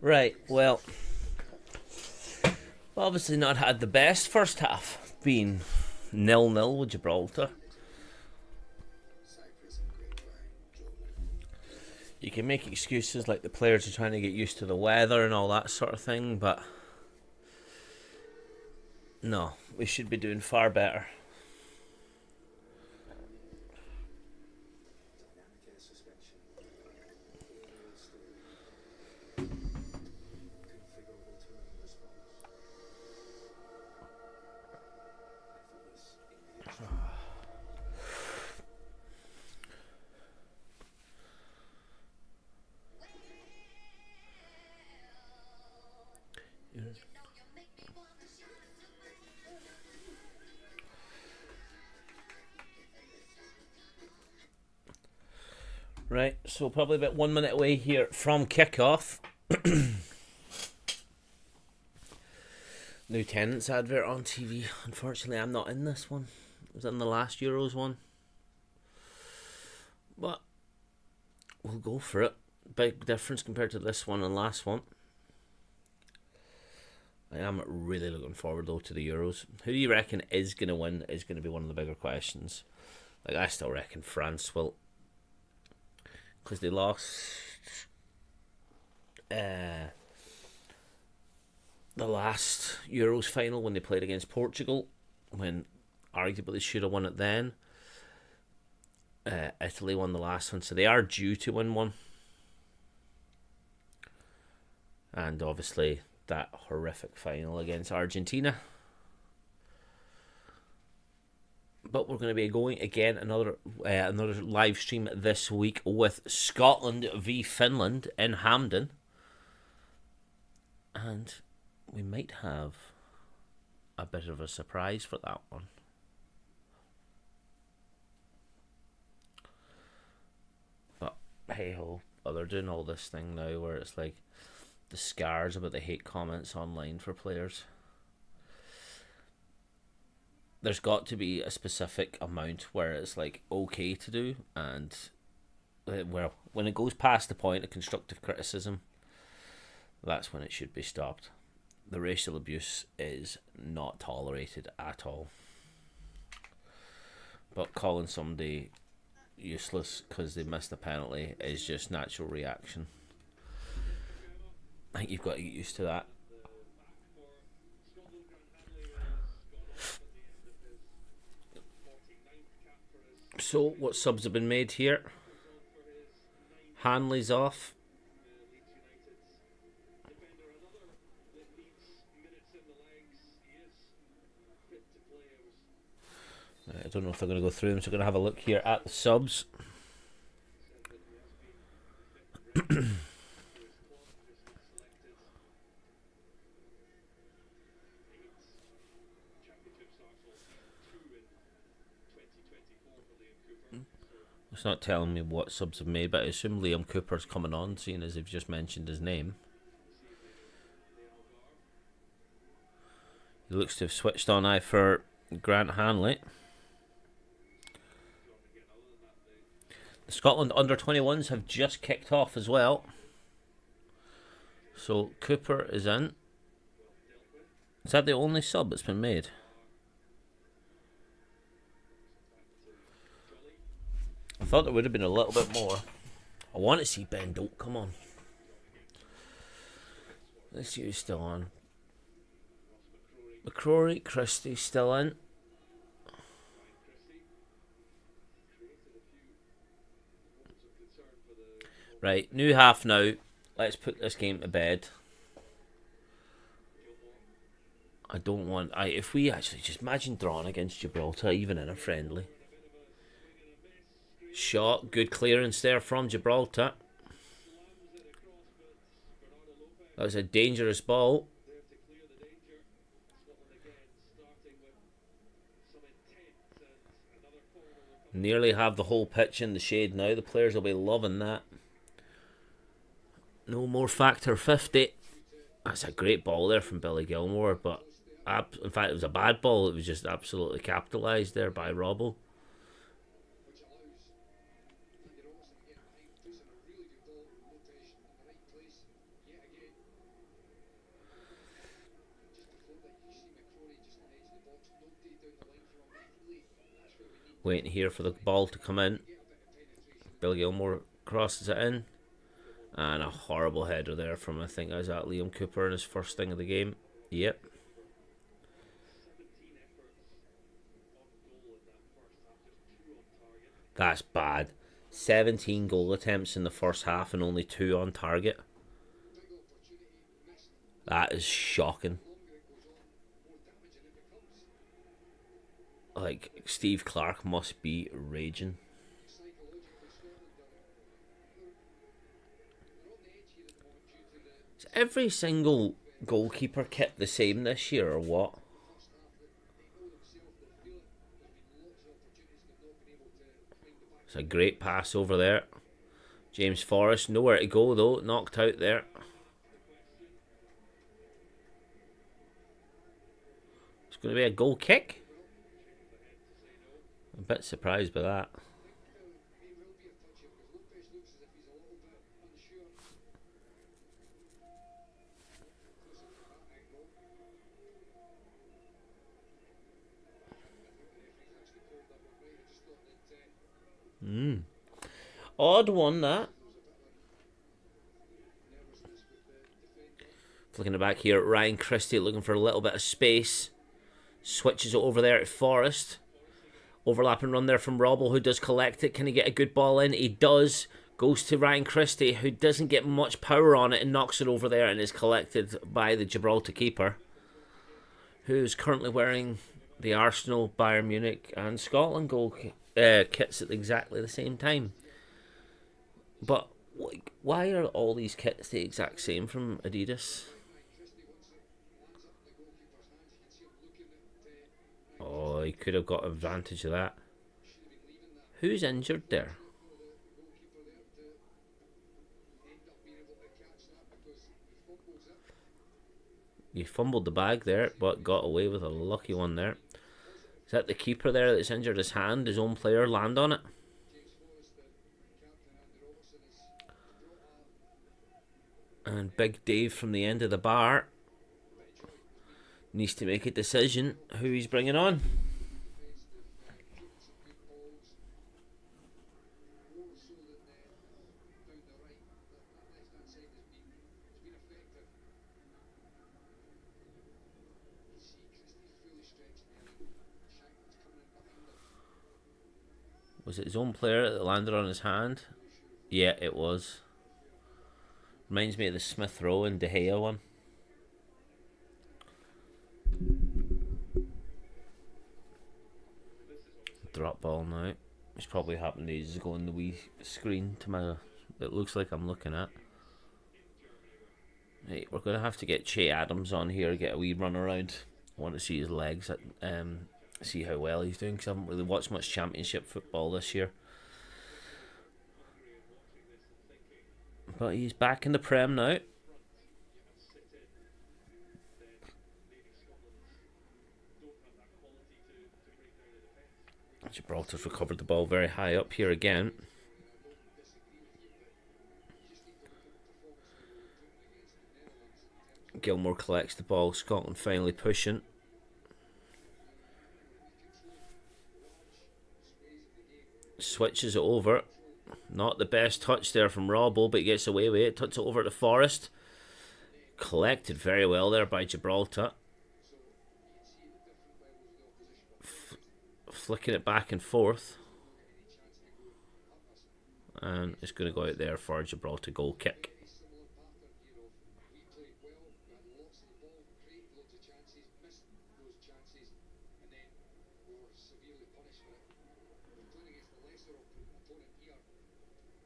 [SPEAKER 1] Right, well, obviously not had the best first half, being 0-0 with Gibraltar. You can make excuses like the players are trying to get used to the weather and all that sort of thing, but no, we should be doing far better. Right, so probably about 1 minute away here from kickoff. New Tenants advert on TV. Unfortunately, I'm not in this one. I was in the last Euros one. But we'll go for it. Big difference compared to this one and last one. I am really looking forward though to the Euros. Who do you reckon is going to win is going to be one of the bigger questions. Like, I still reckon France will, because they lost the last Euros final when they played against Portugal, when arguably they should have won it then. Italy won the last one, so they are due to win one. And obviously that horrific final against Argentina. But we're going to be going again another live stream this week with Scotland v Finland in Hampden, and we might have a bit of a surprise for that one. But hey ho, they're doing all this thing now where it's like the scars about the hate comments online for players. There's got to be a specific amount where it's like okay to do, and well, when it goes past the point of constructive criticism, that's when it should be stopped. The racial abuse is not tolerated at all. But calling somebody useless because they missed a penalty is just natural reaction. I think you've got to get used to that. So, what subs have been made here? Hanley's off. I don't know if they're going to go through them, so we're going to have a look here at the subs. It's not telling me what subs have made, but I assume Liam Cooper's coming on, seeing as they've just mentioned his name. He looks to have switched on for Grant Hanley. The Scotland under-21s have just kicked off as well. So Cooper is in. Is that the only sub that's been made? I thought there would have been a little bit more. I want to see Ben Doak come on. Let's see who's still on. McCrory, Christie still in. Right, new half now. Let's put this game to bed. I don't want... if we actually just imagine drawing against Gibraltar, even in a friendly. Shot, good clearance there from Gibraltar. That was a dangerous ball. Nearly have the whole pitch in the shade now. The players will be loving that. No more factor 50. That's a great ball there from Billy Gilmore, but in fact it was a bad ball. It was just absolutely capitalised there by Robbo. Waiting here for the ball to come in. Billy Gilmore crosses it in. And a horrible header there from, I think, is that Liam Cooper in his first thing of the game. Yep. That's bad. 17 goal attempts in the first half and only 2 on target. That is shocking. Like, Steve Clark must be raging. Is every single goalkeeper kit the same this year or what? It's a great pass over there. James Forrest, nowhere to go though, knocked out there. It's going to be a goal kick. A bit surprised by that. Odd one, that. Flicking it back here at Ryan Christie, looking for a little bit of space. Switches it over there at Forrest. Overlapping run there from Robbo, who does collect it. Can he get a good ball in? He does. Goes to Ryan Christie, who doesn't get much power on it and knocks it over there and is collected by the Gibraltar keeper, who's currently wearing the Arsenal, Bayern Munich and Scotland goal kits at exactly the same time. But why are all these kits the exact same from Adidas? Oh, he could have got advantage of that. Who's injured there? He fumbled the bag there, but got away with a lucky one there. Is that the keeper there that's injured his hand? His own player land on it? And Big Dave from the end of the bar needs to make a decision who he's bringing on. Was it his own player that landed on his hand? Yeah, it was. Reminds me of the Smith Rowe and De Gea one. Drop ball now. It's probably happened ages ago on the wee screen to my. It looks like I'm looking at. Hey, we're gonna have to get Che Adams on here, get a wee run around. I want to see his legs, see how well he's doing, because I haven't really watched much Championship football this year. But he's back in the Prem now. Gibraltar's recovered the ball very high up here again. Gilmore collects the ball. Scotland finally pushing. Switches it over. Not the best touch there from Robbo, but he gets away with it. Touches it over to Forrest. Collected very well there by Gibraltar. Flicking it back and forth. And it's going to go out there for a Gibraltar goal kick.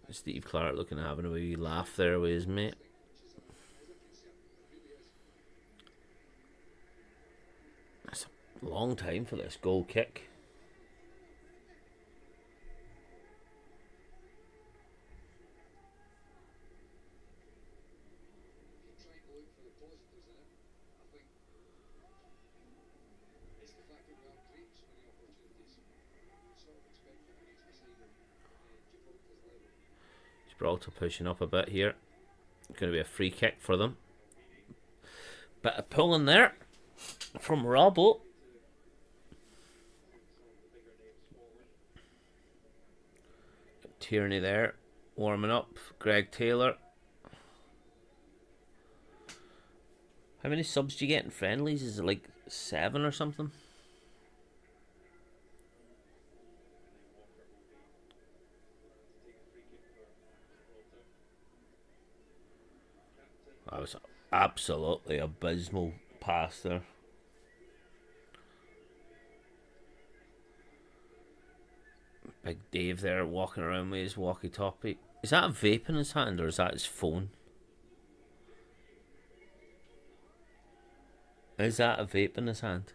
[SPEAKER 1] Steve Clark looking at having a wee laugh there with his mate. That's a long time for this goal kick. Gibraltar pushing up a bit here. Going to be a free kick for them. Bit of pulling there from Robbo. Tierney there, warming up. Greg Taylor. How many subs do you get in friendlies? Is it like 7 or something? That was absolutely abysmal pass there. Big Dave there walking around with his walkie-talkie. Is that a vape in his hand or is that his phone? Is that a vape in his hand?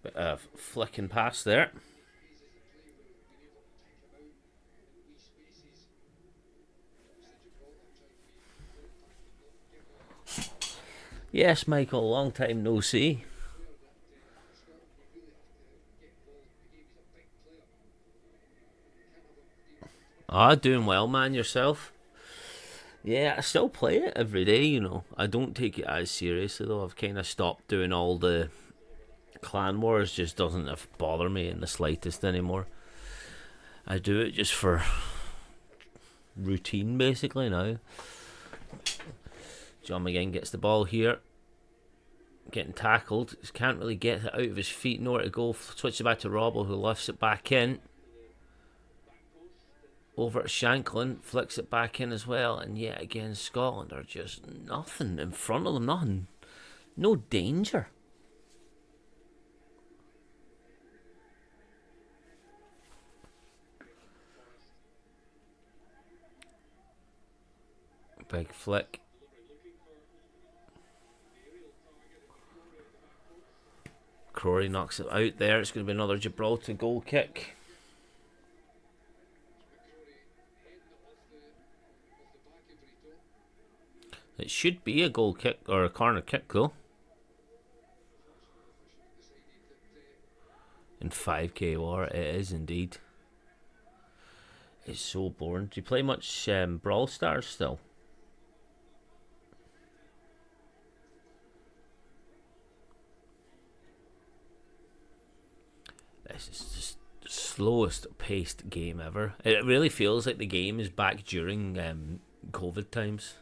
[SPEAKER 1] Bit of flicking past there. Yes, Michael, long time no see. Ah, doing well, man, yourself? Yeah, I still play it every day, you know. I don't take it as seriously, though. I've kind of stopped doing all the clan wars. Just doesn't bother me in the slightest anymore. I do it just for routine, basically, now. John McGinn gets the ball here. Getting tackled. He can't really get it out of his feet. Nowhere to go. Switches it back to Robbo, who lifts it back in. Over to Shanklin. Flicks it back in as well. And yet again, Scotland are just nothing in front of them. Nothing. No danger. Big flick. Crory knocks it out there. It's going to be another Gibraltar goal kick. It should be a goal kick or a corner kick though. In 5k war, it is indeed. It's so boring. Do you play much Brawl Stars still? This is just the slowest paced game ever. It really feels like the game is back during COVID times.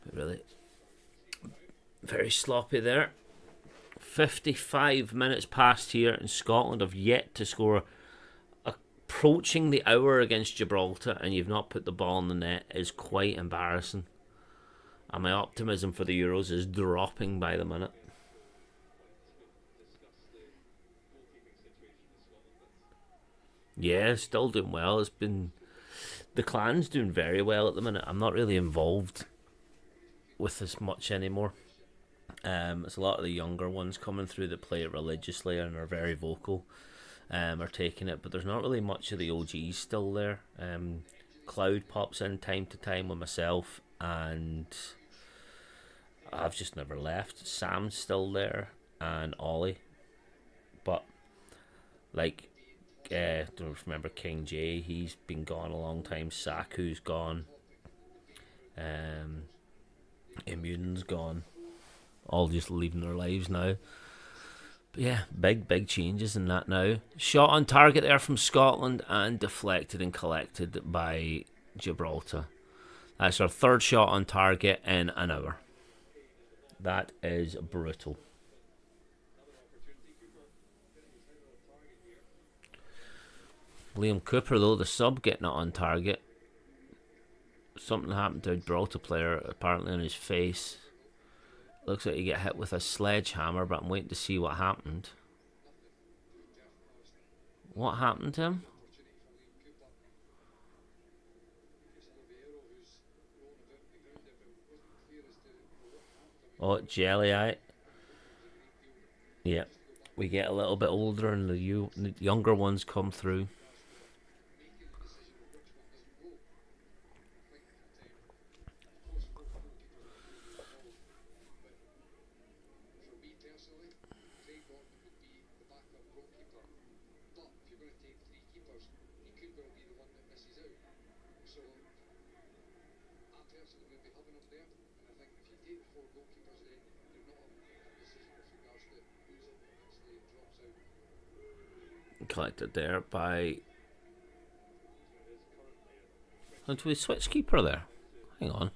[SPEAKER 1] But really, very sloppy there. 55 minutes past here, and Scotland have yet to score. Approaching the hour against Gibraltar, and you've not put the ball in the net is quite embarrassing. And my optimism for the Euros is dropping by the minute. Yeah, still doing well. It's been the clan's doing very well at the minute. I'm not really involved with as much anymore. It's a lot of the younger ones coming through that play it religiously and are very vocal. Are taking it, but there's not really much of the OGs still there. Cloud pops in time to time with myself, and I've just never left. Sam's still there, and Ollie, but like, don't remember King J. He's been gone a long time. Saku's gone. Immune's gone. All just leaving their lives now. Yeah, big changes in that now. Shot on target there from Scotland and deflected and collected by Gibraltar. That's our third shot on target in an hour. That is brutal. Liam Cooper, though, the sub, getting it on target. Something happened to a Gibraltar player, apparently on his face. Looks like he get hit with a sledgehammer, but I'm waiting to see what happened. What happened to him? Oh, jelly eye. Yeah. we get a little bit older and the younger ones come through. Collected there by... Oh, do we switch keeper there? Hang on.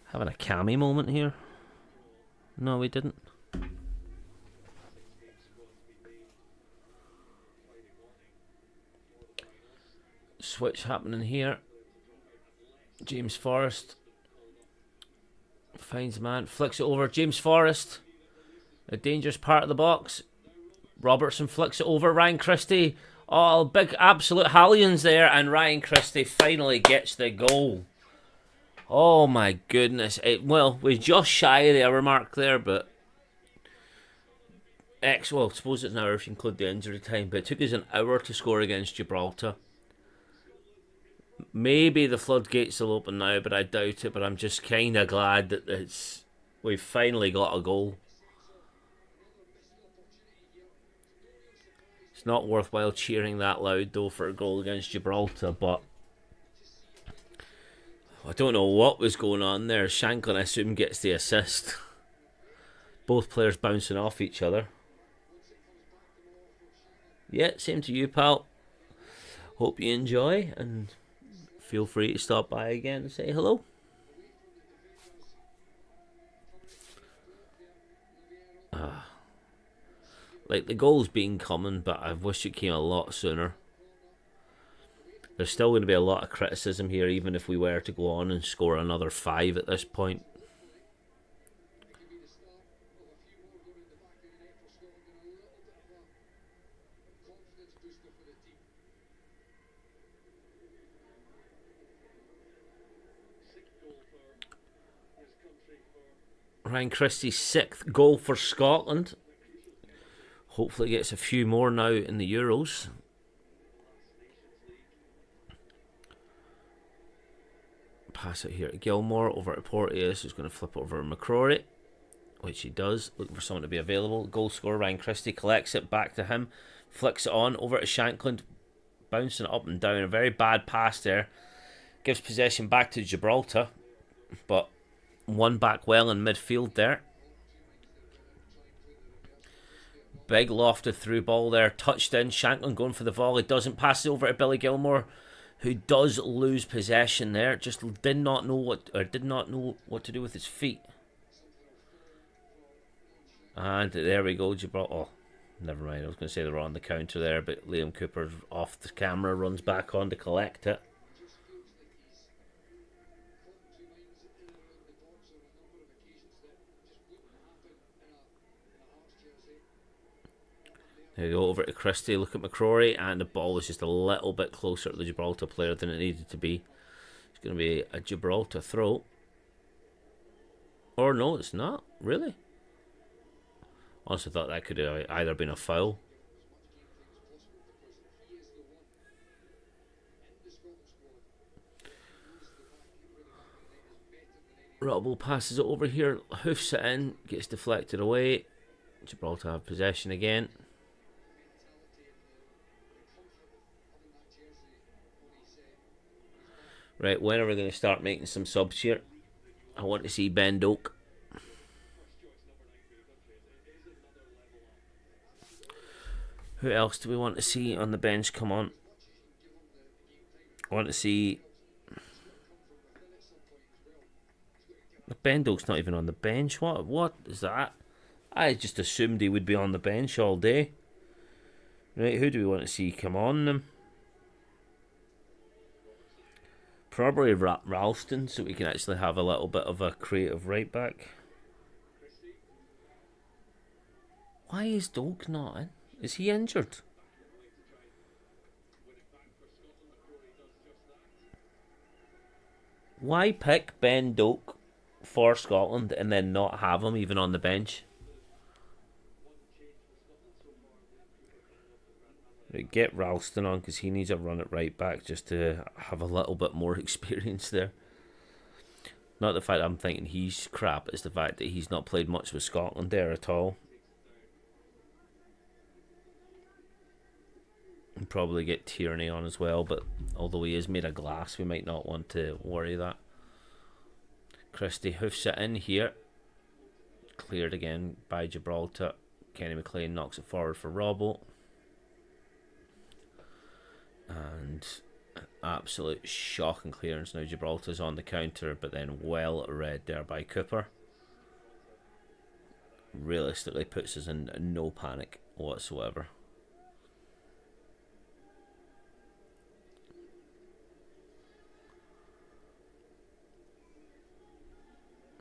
[SPEAKER 1] Having a cammy moment here. No, we didn't. Switch happening here. James Forrest finds a man, flicks it over. James Forrest, a dangerous part of the box. Robertson flicks it over. Ryan Christie. Oh, big absolute Hallions there, and Ryan Christie finally gets the goal. Oh my goodness. Well, we're just shy of the hour mark there, but well, I suppose it's an hour if you include the injury time, but it took us an hour to score against Gibraltar. Maybe the floodgates will open now, but I doubt it. But I'm just kind of glad that we've finally got a goal. It's not worthwhile cheering that loud, though, for a goal against Gibraltar, but I don't know what was going on there. Shanklin, I assume, gets the assist. Both players bouncing off each other. Yeah, same to you, pal. Hope you enjoy, and feel free to stop by again and say hello. Like, the goal's been coming, but I wish it came a lot sooner. There's still going to be a lot of criticism here, even if we were to go on and score another 5 at this point. Ryan Christie's 6th goal for Scotland. Hopefully gets a few more now in the Euros. Pass it here to Gilmore, over to Porteous, who's going to flip over to McCrory, which he does, looking for someone to be available. Goal scorer Ryan Christie collects it back to him, flicks it on, over to Shankland, bouncing it up and down. A very bad pass there. Gives possession back to Gibraltar, but won back well in midfield there. Big lofted through ball there, touched in. Shanklin going for the volley, doesn't pass it over to Billy Gilmore, who does lose possession there. Just did not know what to do with his feet. And there we go, Gibraltar. Oh, never mind. I was going to say they were on the counter there, but Liam Cooper off the camera, runs back on to collect it. There we go, over to Christie, look at McCrory, and the ball was just a little bit closer to the Gibraltar player than it needed to be. It's going to be a Gibraltar throw. Or no, it's not, really. Honestly thought that could have either been a foul. Robbo passes it over here, hoofs it in, gets deflected away. Gibraltar have possession again. Right, when are we going to start making some subs here? I want to see Ben Doak. Who else do we want to see on the bench? Come on. I want to see... Ben Doak's not even on the bench. What is that? I just assumed he would be on the bench all day. Right, who do we want to see come on them? Probably Ralston, so we can actually have a little bit of a creative right back. Why is Doak not in? Is he injured? Why pick Ben Doak for Scotland and then not have him even on the bench? Right, get Ralston on because he needs a run at right back just to have a little bit more experience there. Not the fact I'm thinking he's crap, it's the fact that he's not played much with Scotland there at all. And probably get Tierney on as well, but although he is made of glass, we might not want to worry that. Christie hoofs it in here. Cleared again by Gibraltar. Kenny McLean knocks it forward for Robbo. And an absolute shocking clearance. Now Gibraltar's on the counter, but then well read there by Cooper. Realistically puts us in no panic whatsoever.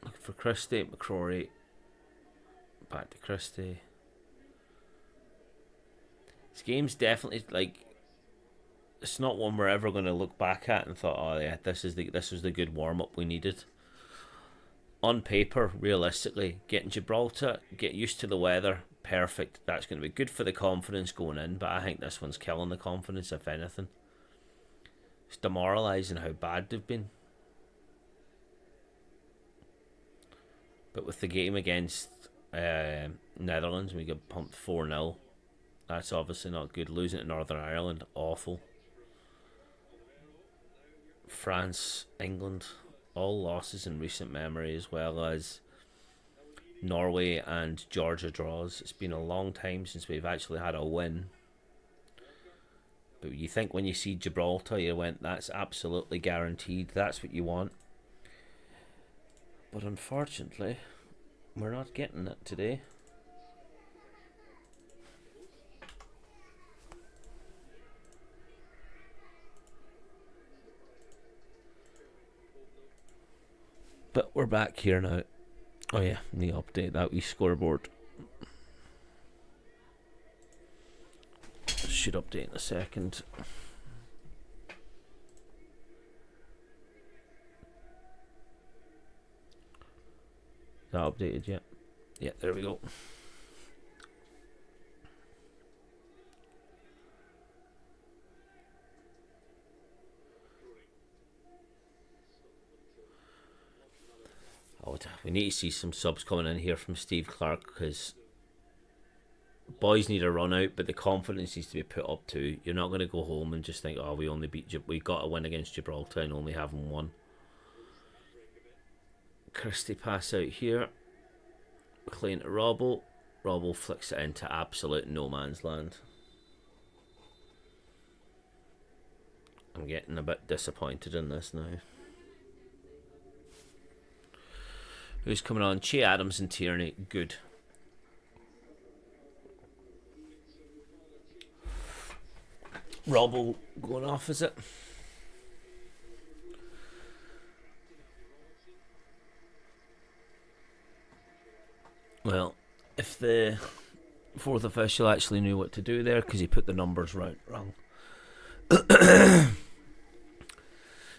[SPEAKER 1] Looking for Christie, McCrory. Back to Christie. This game's definitely like, it's not one we're ever going to look back at and thought, oh yeah, this was the good warm up we needed. On paper, realistically, getting Gibraltar, get used to the weather, perfect. That's going to be good for the confidence going in, but I think this one's killing the confidence, if anything. It's demoralising how bad they've been. But with the game against Netherlands, we get pumped 4-0. That's obviously not good. Losing to Northern Ireland, awful. France, England, all losses in recent memory, as well as Norway and Georgia draws. It's been a long time since we've actually had a win. But you think when you see Gibraltar, you went, that's absolutely guaranteed. That's what you want. But unfortunately, we're not getting it today. But we're back here now. Oh yeah, need to update that wee scoreboard. Should update in a second. Is that updated yet? Yeah, there we go. We need to see some subs coming in here from Steve Clark, because boys need a run out, but the confidence needs to be put up too. You're not going to go home and just think, oh, we got a win against Gibraltar and only having one. Christie pass out here. McLean to Robbo. Robbo flicks it into absolute no man's land. I'm getting a bit disappointed in this now. Who's coming on? Che Adams and Tierney. Good. Robbo going off, is it? Well, if the fourth official actually knew what to do there, because he put the numbers wrong.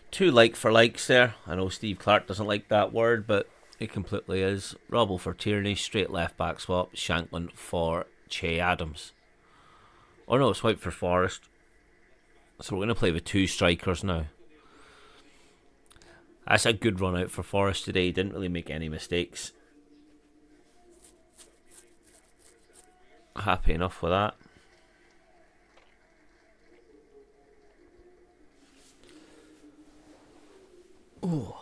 [SPEAKER 1] Two like for likes there. I know Steve Clark doesn't like that word, but it completely is. Robbo for Tierney, straight left back swap. Shanklin for Che Adams. Oh no, it's white for Forrest. So we're going to play with two strikers now. That's a good run out for Forrest today. He didn't really make any mistakes. Happy enough with that. Ooh.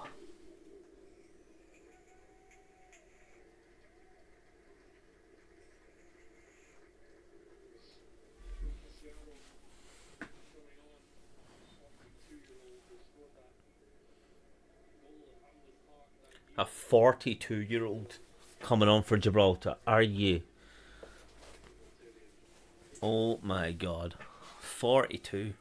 [SPEAKER 1] A 42-year-old coming on for Gibraltar. Are you? Oh my God. 42.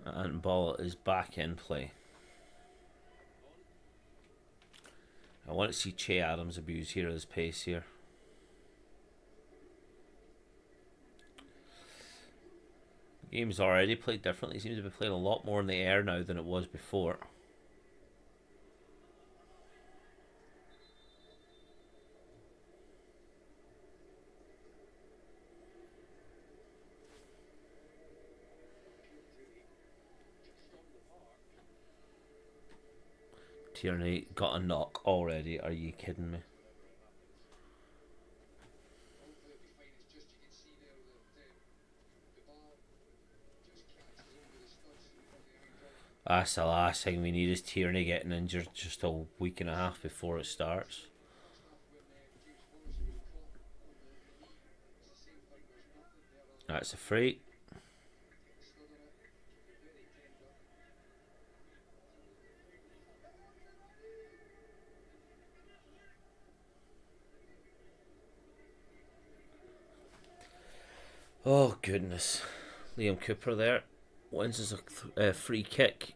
[SPEAKER 1] And ball is back in play. I want to see Che Adams abuse here at his pace here. The game's already played differently. It seems to be playing a lot more in the air now than it was before. Tierney got a knock already. Are you kidding me? That's the last thing we need, is Tierney getting injured just a week and a half before it starts. That's a free. Oh goodness. Liam Cooper there wins as a free kick.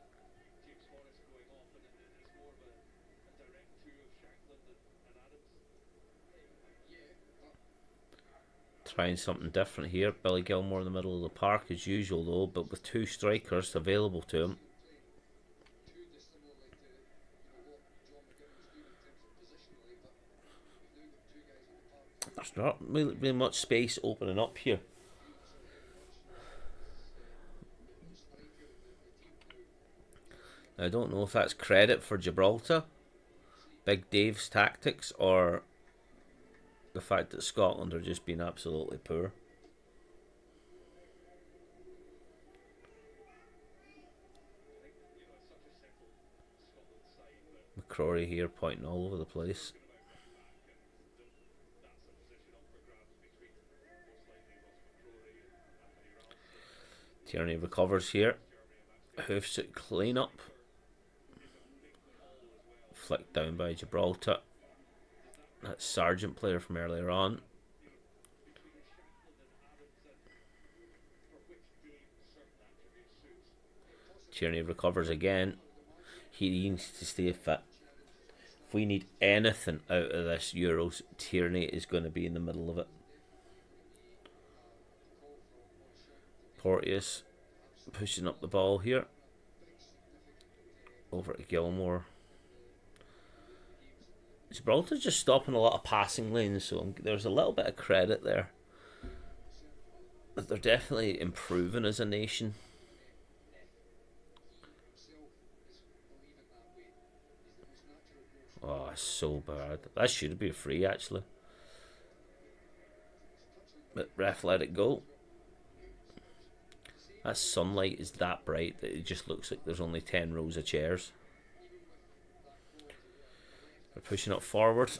[SPEAKER 1] Trying something different here. Billy Gilmore in the middle of the park as usual though, but with two strikers available to him. There's not really much space opening up here. I don't know if that's credit for Gibraltar, Big Dave's tactics, or the fact that Scotland are just being absolutely poor. McCrory here pointing all over the place. Tierney recovers here. Hoofs it clean up. Flicked down by Gibraltar. That Sargent player from earlier on. Tierney recovers again. He needs to stay fit. If we need anything out of this Euros, Tierney is going to be in the middle of it. Porteous pushing up the ball here. Over to Gilmore. Gibraltar's just stopping a lot of passing lanes, so there's a little bit of credit there. But they're definitely improving as a nation. Oh, it's so bad. That should be a free, actually. But ref let it go. That sunlight is that bright that it just looks like there's only 10 rows of chairs. They're pushing it forward.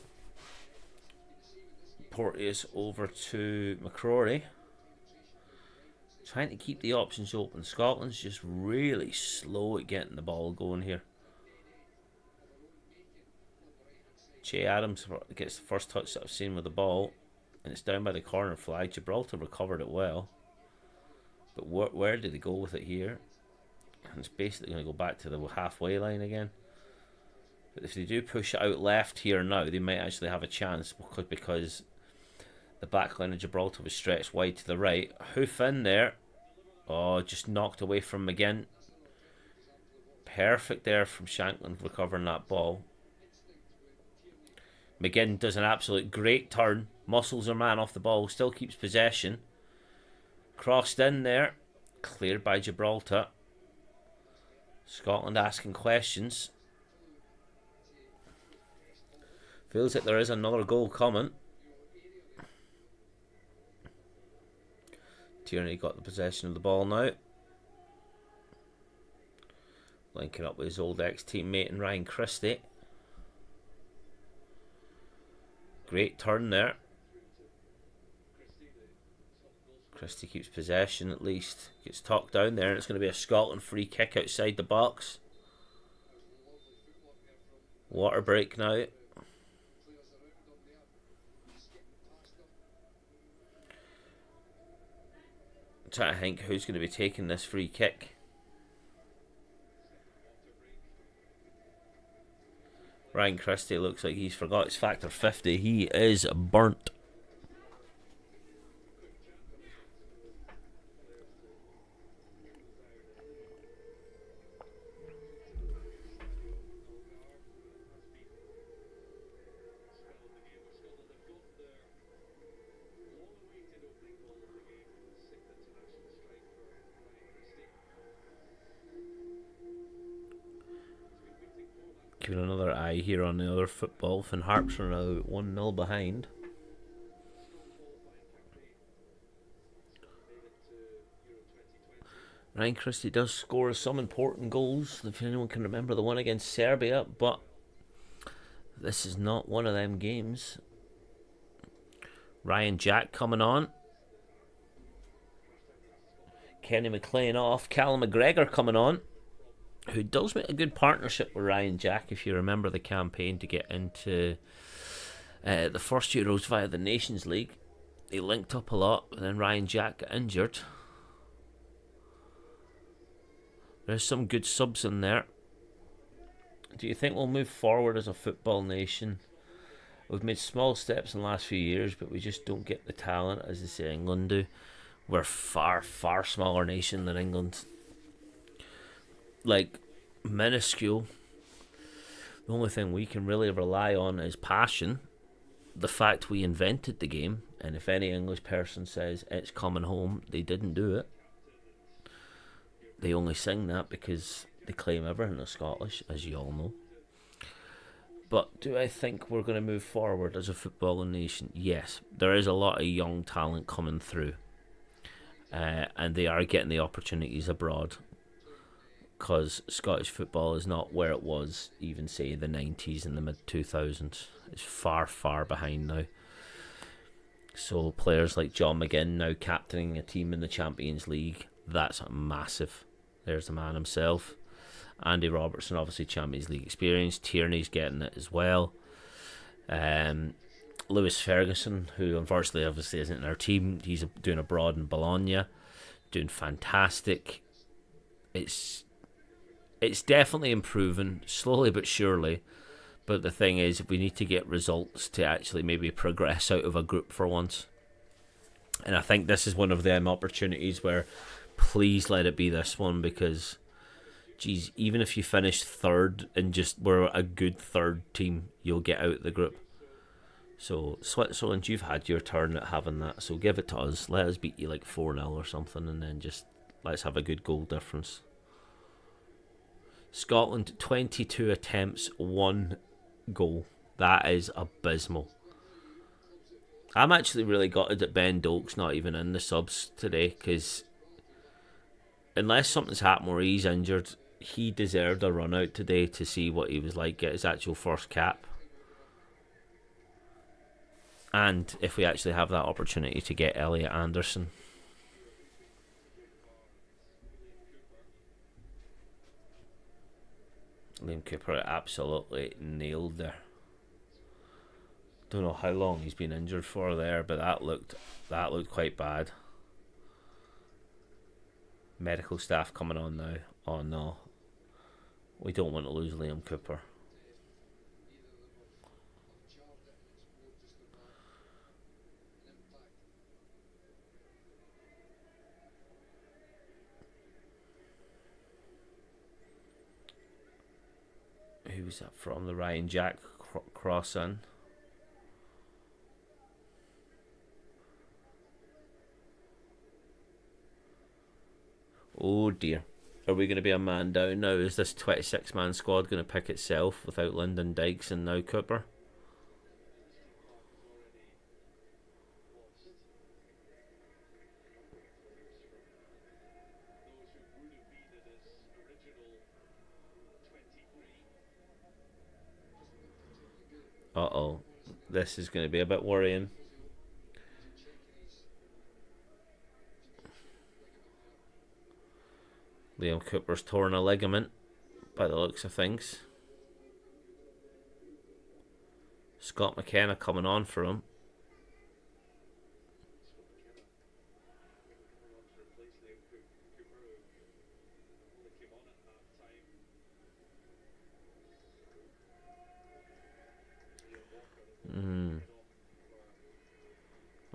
[SPEAKER 1] Porteous over to McCrory. Trying to keep the options open. Scotland's just really slow at getting the ball going here. Che Adams gets the first touch that I've seen with the ball, and it's down by the corner flag. Gibraltar recovered it well, but where did they go with it here? And it's basically going to go back to the halfway line again. But if they do push it out left here now, they might actually have a chance, because the back line of Gibraltar was stretched wide to the right. Hoof in there. Oh, just knocked away from McGinn. Perfect there from Shanklin recovering that ball. McGinn does an absolute great turn. Muscles her man off the ball. Still keeps possession. Crossed in there. Cleared by Gibraltar. Scotland asking questions. Feels like there is another goal coming. Tierney got the possession of the ball now. Linking up with his old ex-teammate and Ryan Christie. Great turn there. Christie keeps possession at least. Gets talked down there, and it's going to be a Scotland free kick outside the box. Water break now. I'm trying to think who's going to be taking this free kick. Ryan Christie looks like he's forgot his factor 50. He is burnt. Keeping another eye here on the other football. Finn Harps are now 1-0 behind. Ryan Christie does score some important goals, if anyone can remember the one against Serbia, but this is not one of them games. Ryan Jack coming on. Kenny McLean off. Callum McGregor coming on, who does make a good partnership with Ryan Jack, if you remember the campaign to get into the first Euros via the Nations League. They linked up a lot, but then Ryan Jack got injured. There's some good subs in there. Do you think we'll move forward as a football nation? We've made small steps in the last few years, but we just don't get the talent, as they say England do. We're far, far smaller nation than England. Like, minuscule. The only thing we can really rely on is passion. The fact we invented the game, and if any English person says it's coming home, they didn't do it. They only sing that because they claim everything is Scottish, as you all know. But do I think we're going to move forward as a footballing nation? Yes. There is a lot of young talent coming through. And they are getting the opportunities abroad. Because Scottish football is not where it was, even say the 90s and the mid-2000s. It's far, far behind now. So players like John McGinn now captaining a team in the Champions League, that's massive. There's the man himself. Andy Robertson, obviously Champions League experience. Tierney's getting it as well. Lewis Ferguson, who unfortunately obviously isn't in our team, he's doing abroad in Bologna, doing fantastic. It's definitely improving, slowly but surely. But the thing is, we need to get results to actually maybe progress out of a group for once. And I think this is one of them opportunities where please let it be this one, because geez, even if you finish third and just were a good third team, you'll get out of the group. So Switzerland, you've had your turn at having that, so give it to us. Let us beat you like 4-0 or something, and then just let's have a good goal difference. Scotland, 22 attempts, 1 goal. That is abysmal. I'm actually really gutted that Ben Doak's not even in the subs today, because unless something's happened where he's injured, he deserved a run out today to see what he was like, get his actual first cap. And if we actually have that opportunity to get Elliot Anderson. Liam Cooper absolutely nailed there. Don't know how long he's been injured for there, but that looked quite bad. Medical staff coming on now. Oh no, we don't want to lose Liam Cooper. Who was that from? The Ryan Jack cross in. Oh dear. Are we going to be a man down now? Is this 26-man squad going to pick itself without Lyndon Dykes and now Cooper? Uh-oh. This is going to be a bit worrying. Liam Cooper's torn a ligament by the looks of things. Scott McKenna coming on for him.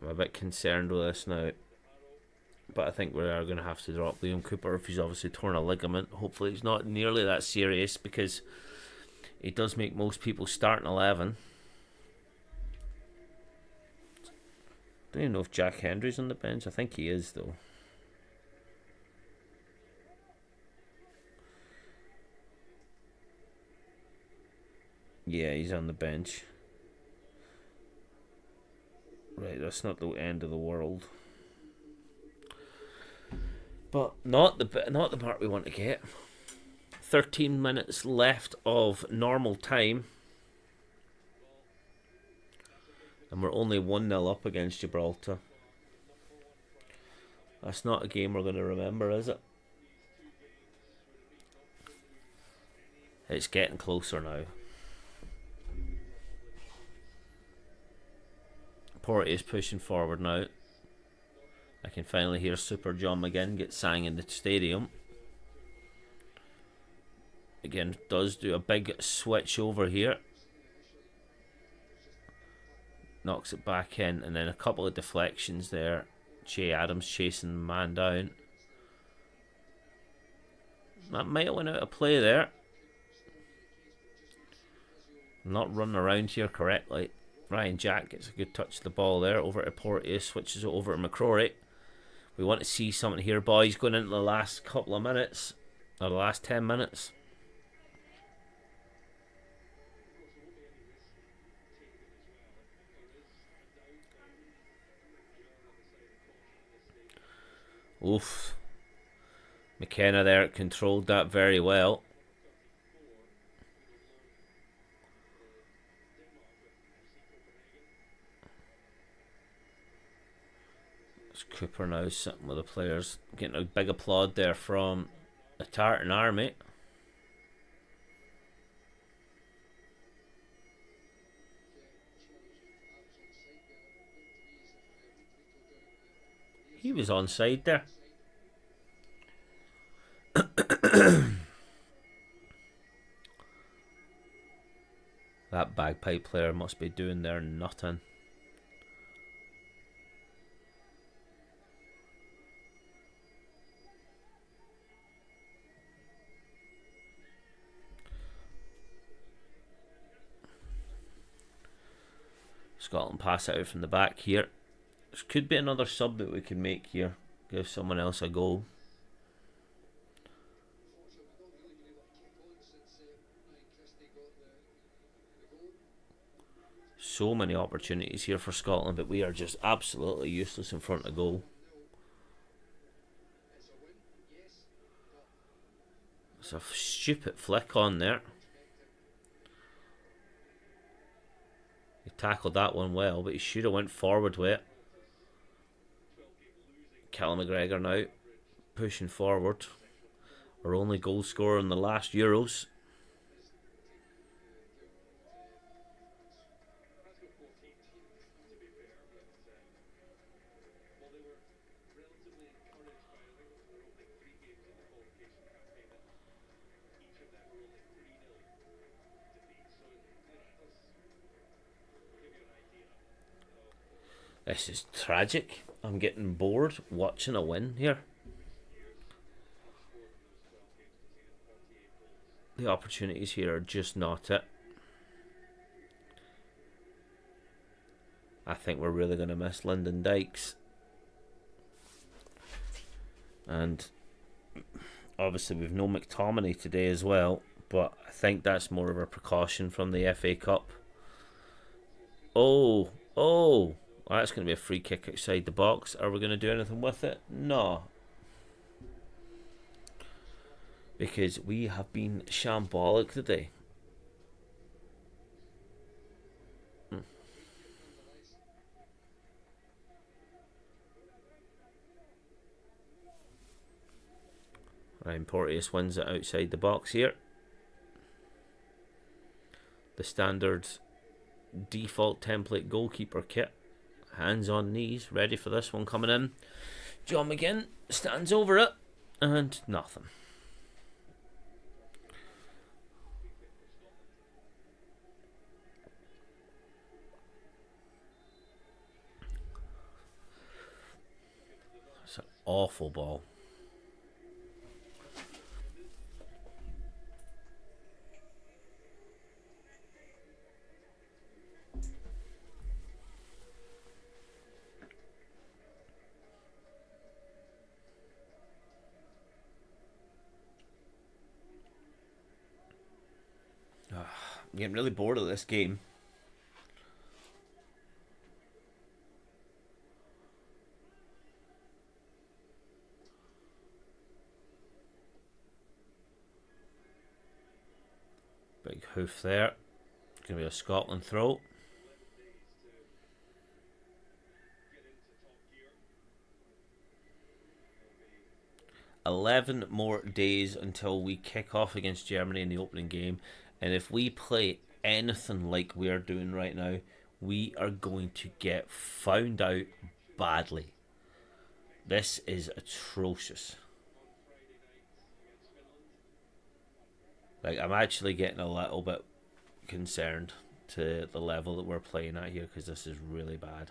[SPEAKER 1] I'm a bit concerned with this now. But I think we are going to have to drop Liam Cooper if he's obviously torn a ligament. Hopefully it's not nearly that serious, because he does make most people start in 11. Don't even know if Jack Hendry's on the bench. I think he is though. Yeah, he's on the bench. Right, that's not the end of the world. But not the part we want to get. 13 minutes left of normal time. And we're only 1-0 up against Gibraltar. That's not a game we're going to remember, is it? It's getting closer now. Porteous pushing forward now. I can finally hear Super John McGinn get sang in the stadium. Again, does do a big switch over here. Knocks it back in, and then a couple of deflections there. Jay Adams chasing the man down. That might have went out of play there. Not running around here correctly. Ryan Jack gets a good touch of the ball there. Over to Porteous, switches it over to McCrory. We want to see something here, boys, going into the last couple of minutes. Or the last 10 minutes. Oof. McKenna there controlled that very well. It's Cooper now sitting with the players. Getting a big applaud there from the Tartan Army. He was onside there. That bagpipe player must be doing their nothing. Scotland pass it out from the back here. This could be another sub that we can make here. Give someone else a goal. So many opportunities here for Scotland, but we are just absolutely useless in front of goal. It's a stupid flick on there. He tackled that one well, but he should have went forward with it. Callum McGregor now pushing forward. Our only goal scorer in the last Euros. This is tragic. I'm getting bored watching a win here. The opportunities here are just not it. I think we're really going to miss Lyndon Dykes. And obviously we've no McTominay today as well, but I think that's more of a precaution from the FA Cup. Oh, that's going to be a free kick outside the box. Are we going to do anything with it? No. Because we have been shambolic today. Ryan Porteous wins it outside the box here. The standard default template goalkeeper kit. Hands on knees, ready for this one coming in. John McGinn stands over it, and nothing. It's an awful ball. I'm getting really bored of this game. Big hoof there. Going to be a Scotland throw. "11 more days until we kick off against Germany in the opening game, and if we play anything like we are doing right now, we are going to get found out badly. This is atrocious. Like, I'm actually getting a little bit concerned to the level that we're playing at here, because this is really bad."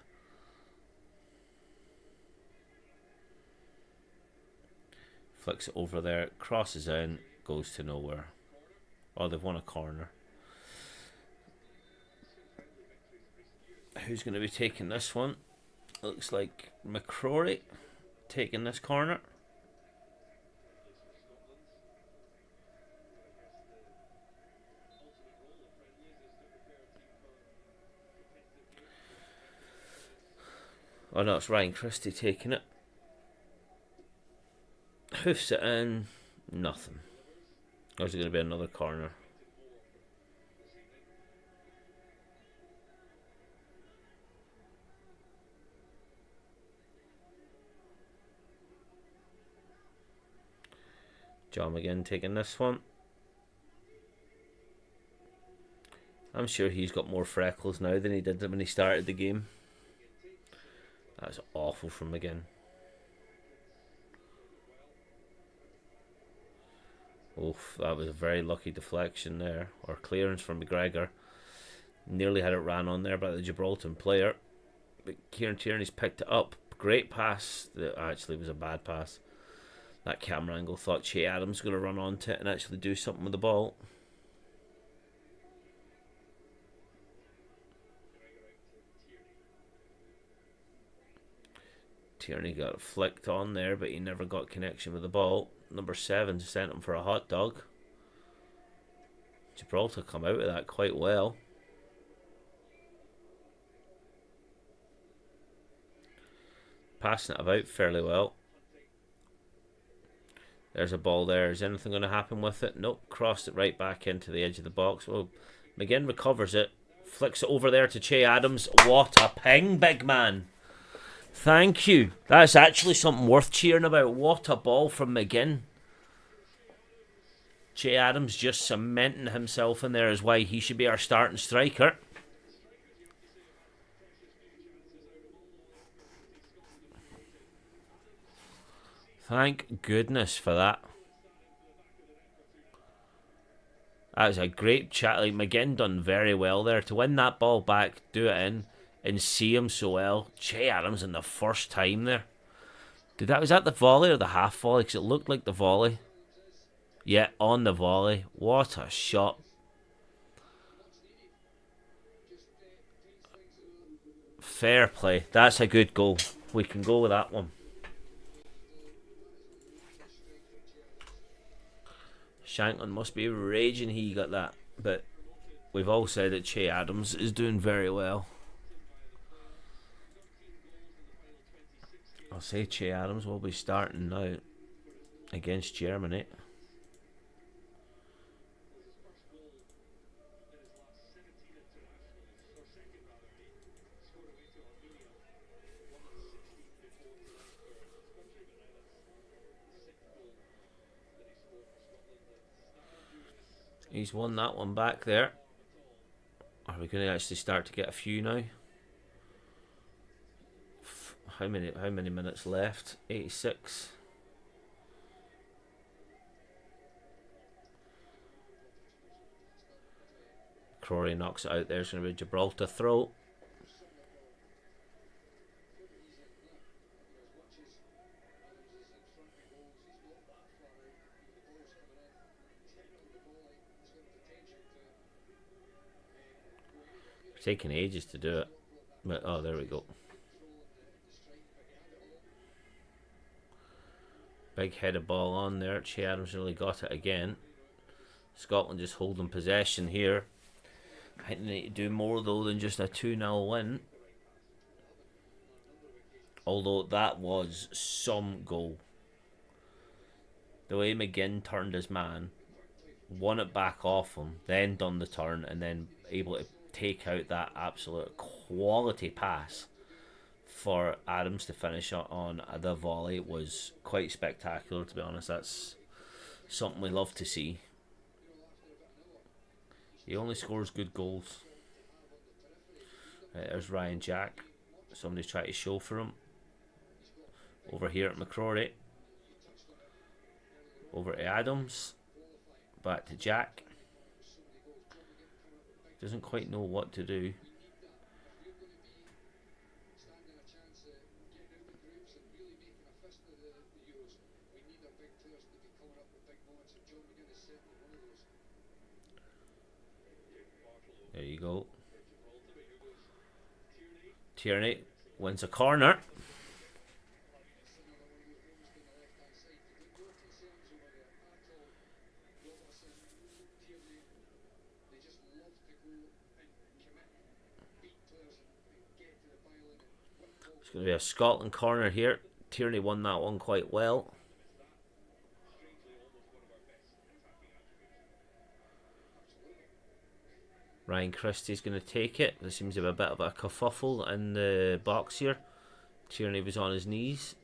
[SPEAKER 1] Flicks it over there, crosses in, goes to nowhere. Oh, they've won a corner. Who's going to be taking this one? Looks like McCrory taking this corner. Oh no, it's Ryan Christie taking it. Hoofs it in. Nothing. Or is it going to be another corner? John McGinn taking this one. I'm sure he's got more freckles now than he did when he started the game. That's awful from McGinn. Oof, that was a very lucky deflection there, or clearance from McGregor. Nearly had it ran on there by the Gibraltar player, but Kieran Tierney's picked it up. Great pass. That actually was a bad pass. That camera angle thought Che Adams was going to run onto it and actually do something with the ball. Tierney got flicked on there, but he never got connection with the ball. Number 7 sent him for a hot dog. Gibraltar come out of that quite well. Passing it about fairly well. There's a ball there. Is anything going to happen with it? Nope. Crossed it right back into the edge of the box. Well, McGinn recovers it. Flicks it over there to Che Adams. What a ping, big man. Thank you. That's actually something worth cheering about. What a ball from McGinn. Che Adams just cementing himself in there as why he should be our starting striker. Thank goodness for that. That was a great chat. Like, McGinn done very well there to win that ball back, do it in, and see him so well. Che Adams in the first time there. Was that the volley or the half volley? Because it looked like the volley. Yeah, on the volley. What a shot. Fair play. That's a good goal. We can go with that one. Shanklin must be raging he got that. But we've all said that Che Adams is doing very well. I'll say Che Adams will be starting now against Germany. He's won that one back there. Are we going to actually start to get a few now? How many minutes left? 86. Crory knocks it out there. It's going to be a Gibraltar throw. It's taking ages to do it. But, oh, there we go. Big headed ball on there. Che Adams really got it again. Scotland just holding possession here. I think they need to do more though than just a 2-0 win. Although that was some goal. The way McGinn turned his man, won it back off him, then done the turn, and then able to take out that absolute quality pass for Adams to finish on the volley was quite spectacular, to be honest. That's something we love to see. He only scores good goals. Right, there's Ryan Jack. Somebody's trying to show for him. Over here at McCrory. Over to Adams. Back to Jack. Doesn't quite know what to do. There you go. Tierney wins a corner. It's going to be a Scotland corner here. Tierney won that one quite well. Ryan Christie's going to take it. There seems to be a bit of a kerfuffle in the box here. Tierney was on his knees.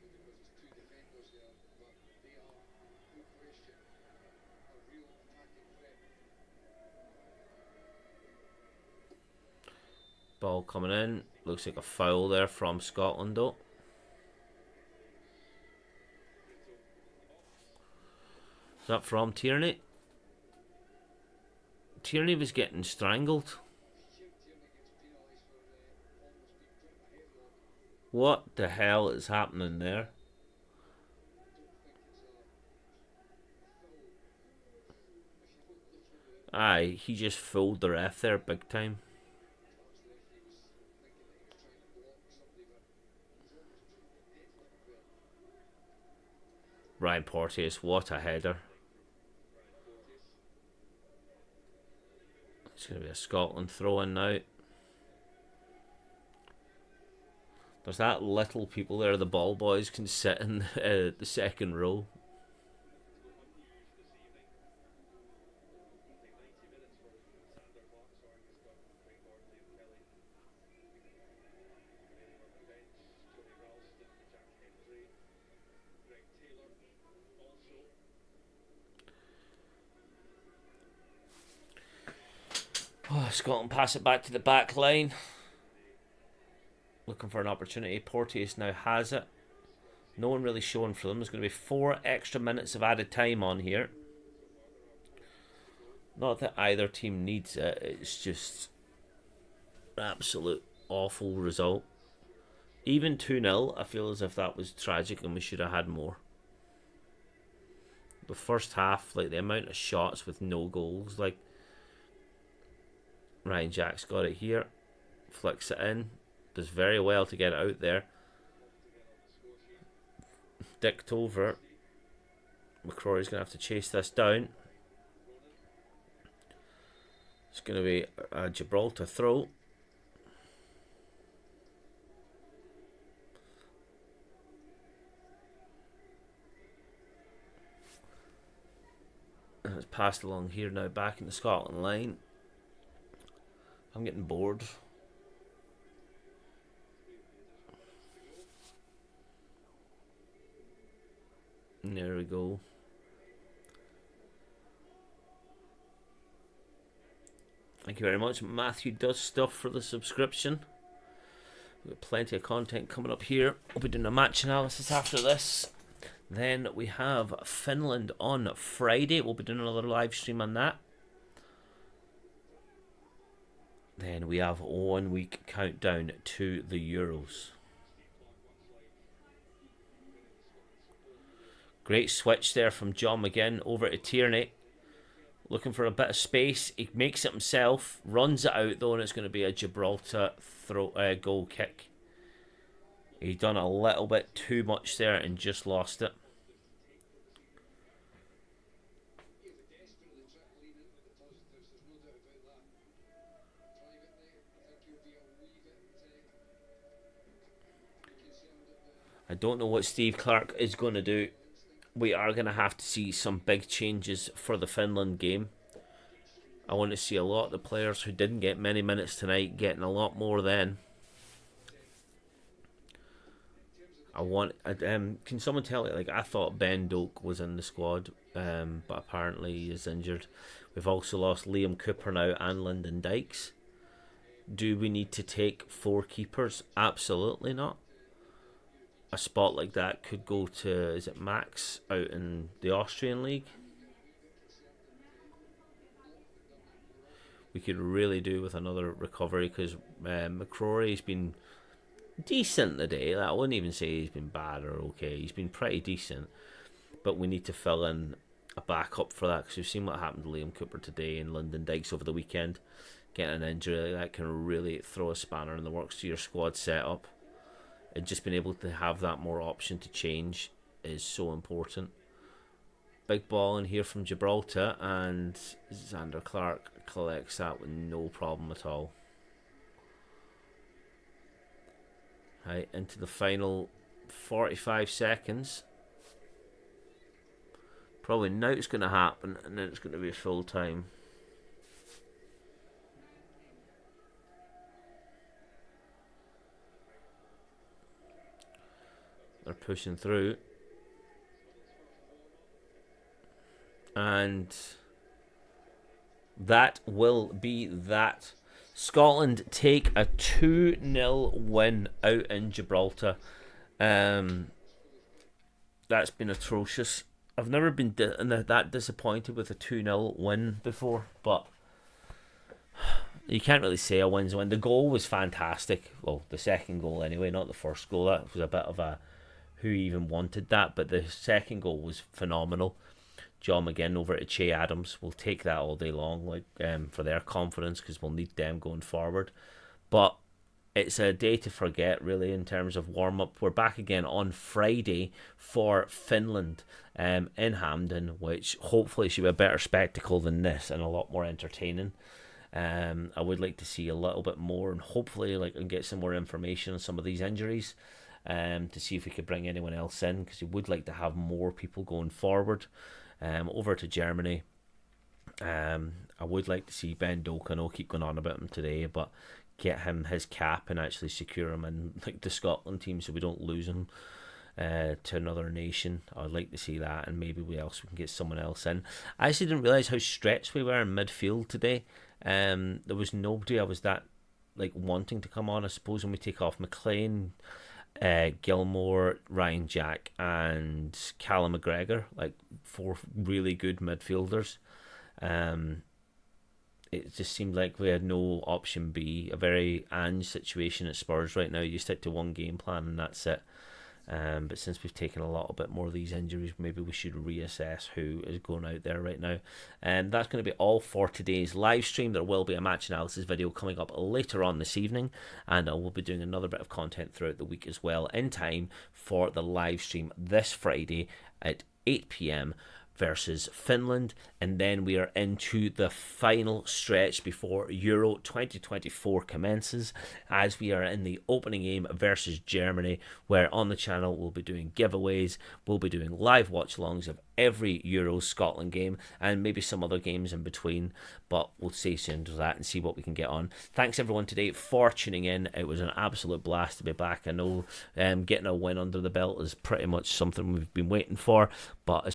[SPEAKER 1] Ball coming in. Looks like a foul there from Scotland though. Is that from Tierney? Tierney was getting strangled. What the hell is happening there? Aye, he just fooled the ref there big time. Ryan Porteous, what a header. It's going to be a Scotland throw-in now. There's that little people there, the ball boys, can sit in the second row. Oh, Scotland pass it back to the back line. Looking for an opportunity. Porteous now has it. No one really showing for them. There's going to be 4 extra minutes of added time on here. Not that either team needs it. It's just an absolute awful result. Even 2-0, I feel as if that was tragic and we should have had more. The first half, like the amount of shots with no goals, like Ryan Jack's got it here, flicks it in, does very well to get it out there. Dicked over. McCrory's going to have to chase this down. It's going to be a Gibraltar throw. And it's passed along here now, back in the Scotland line. I'm getting bored. And there we go. Thank you very much. Matthew does stuff for the subscription. We've got plenty of content coming up here. We'll be doing a match analysis after this. Then we have Finland on Friday. We'll be doing another live stream on that. Then we have a 1 week countdown to the Euros. Great switch there from John McGinn over to Tierney. Looking for a bit of space. He makes it himself. Runs it out though, and it's going to be a Gibraltar goal kick. He's done a little bit too much there and just lost it. I don't know what Steve Clarke is going to do. We are going to have to see some big changes for the Finland game. I want to see a lot of the players who didn't get many minutes tonight getting a lot more then. Can someone tell me? Like, I thought Ben Doak was in the squad, but apparently he is injured. We've also lost Liam Cooper now and Lyndon Dykes. Do we need to take 4 keepers? Absolutely not. A spot like that could go to, is it Max out in the Austrian league? We could really do with another recovery, because McCrory's been decent today. I wouldn't even say he's been bad or okay. He's been pretty decent, but we need to fill in a backup for that, because we've seen what happened to Liam Cooper today and Lyndon Dykes over the weekend. Getting an injury like that can really throw a spanner in the works to your squad setup, and just being able to have that more option to change is so important. Big ball in here from Gibraltar, and Xander Clark collects that with no problem at all. Right, into the final 45 seconds. Probably now it's going to happen, and then it's going to be full time. They're pushing through. And that will be that. Scotland take a 2-0 win out in Gibraltar. That's been atrocious. I've never been that disappointed with a 2-0 win before, but you can't really say a win's a win. The goal was fantastic. Well, the second goal anyway, not the first goal. That was a bit of a who even wanted that, but the second goal was phenomenal. John McGinn over at Che Adams will take that all day long, for their confidence, because we'll need them going forward. But it's a day to forget, really, in terms of warm-up. We're back again on Friday for Finland in Hampden, which hopefully should be a better spectacle than this and a lot more entertaining. I would like to see a little bit more, and hopefully and get some more information on some of these injuries, to see if we could bring anyone else in, because we would like to have more people going forward. Over to Germany. I would like to see Ben Doak. I know I keep going on about him today, but get him his cap and actually secure him in the Scotland team, so we don't lose him to another nation. I'd like to see that, and maybe we can get someone else in. I actually didn't realise how stretched we were in midfield today. There was nobody I was that wanting to come on. I suppose when we take off McLean, Gilmore, Ryan Jack and Callum McGregor, 4 really good midfielders. It just seemed like we had no option B. A very Ange situation at Spurs right now. You stick to one game plan and that's it. But since we've taken a little bit more of these injuries, maybe we should reassess who is going out there right now. And that's going to be all for today's live stream. There will be a match analysis video coming up later on this evening, and I will be doing another bit of content throughout the week as well, in time for the live stream this Friday at 8 p.m. versus Finland, and then we are into the final stretch before Euro 2024 commences, as we are in the opening game versus Germany, where on the channel we'll be doing giveaways, we'll be doing live watch-alongs of every Euro Scotland game, and maybe some other games in between, but we'll stay tuned to that and see what we can get on. Thanks everyone today for tuning in. It was an absolute blast to be back. I know getting a win under the belt is pretty much something we've been waiting for, but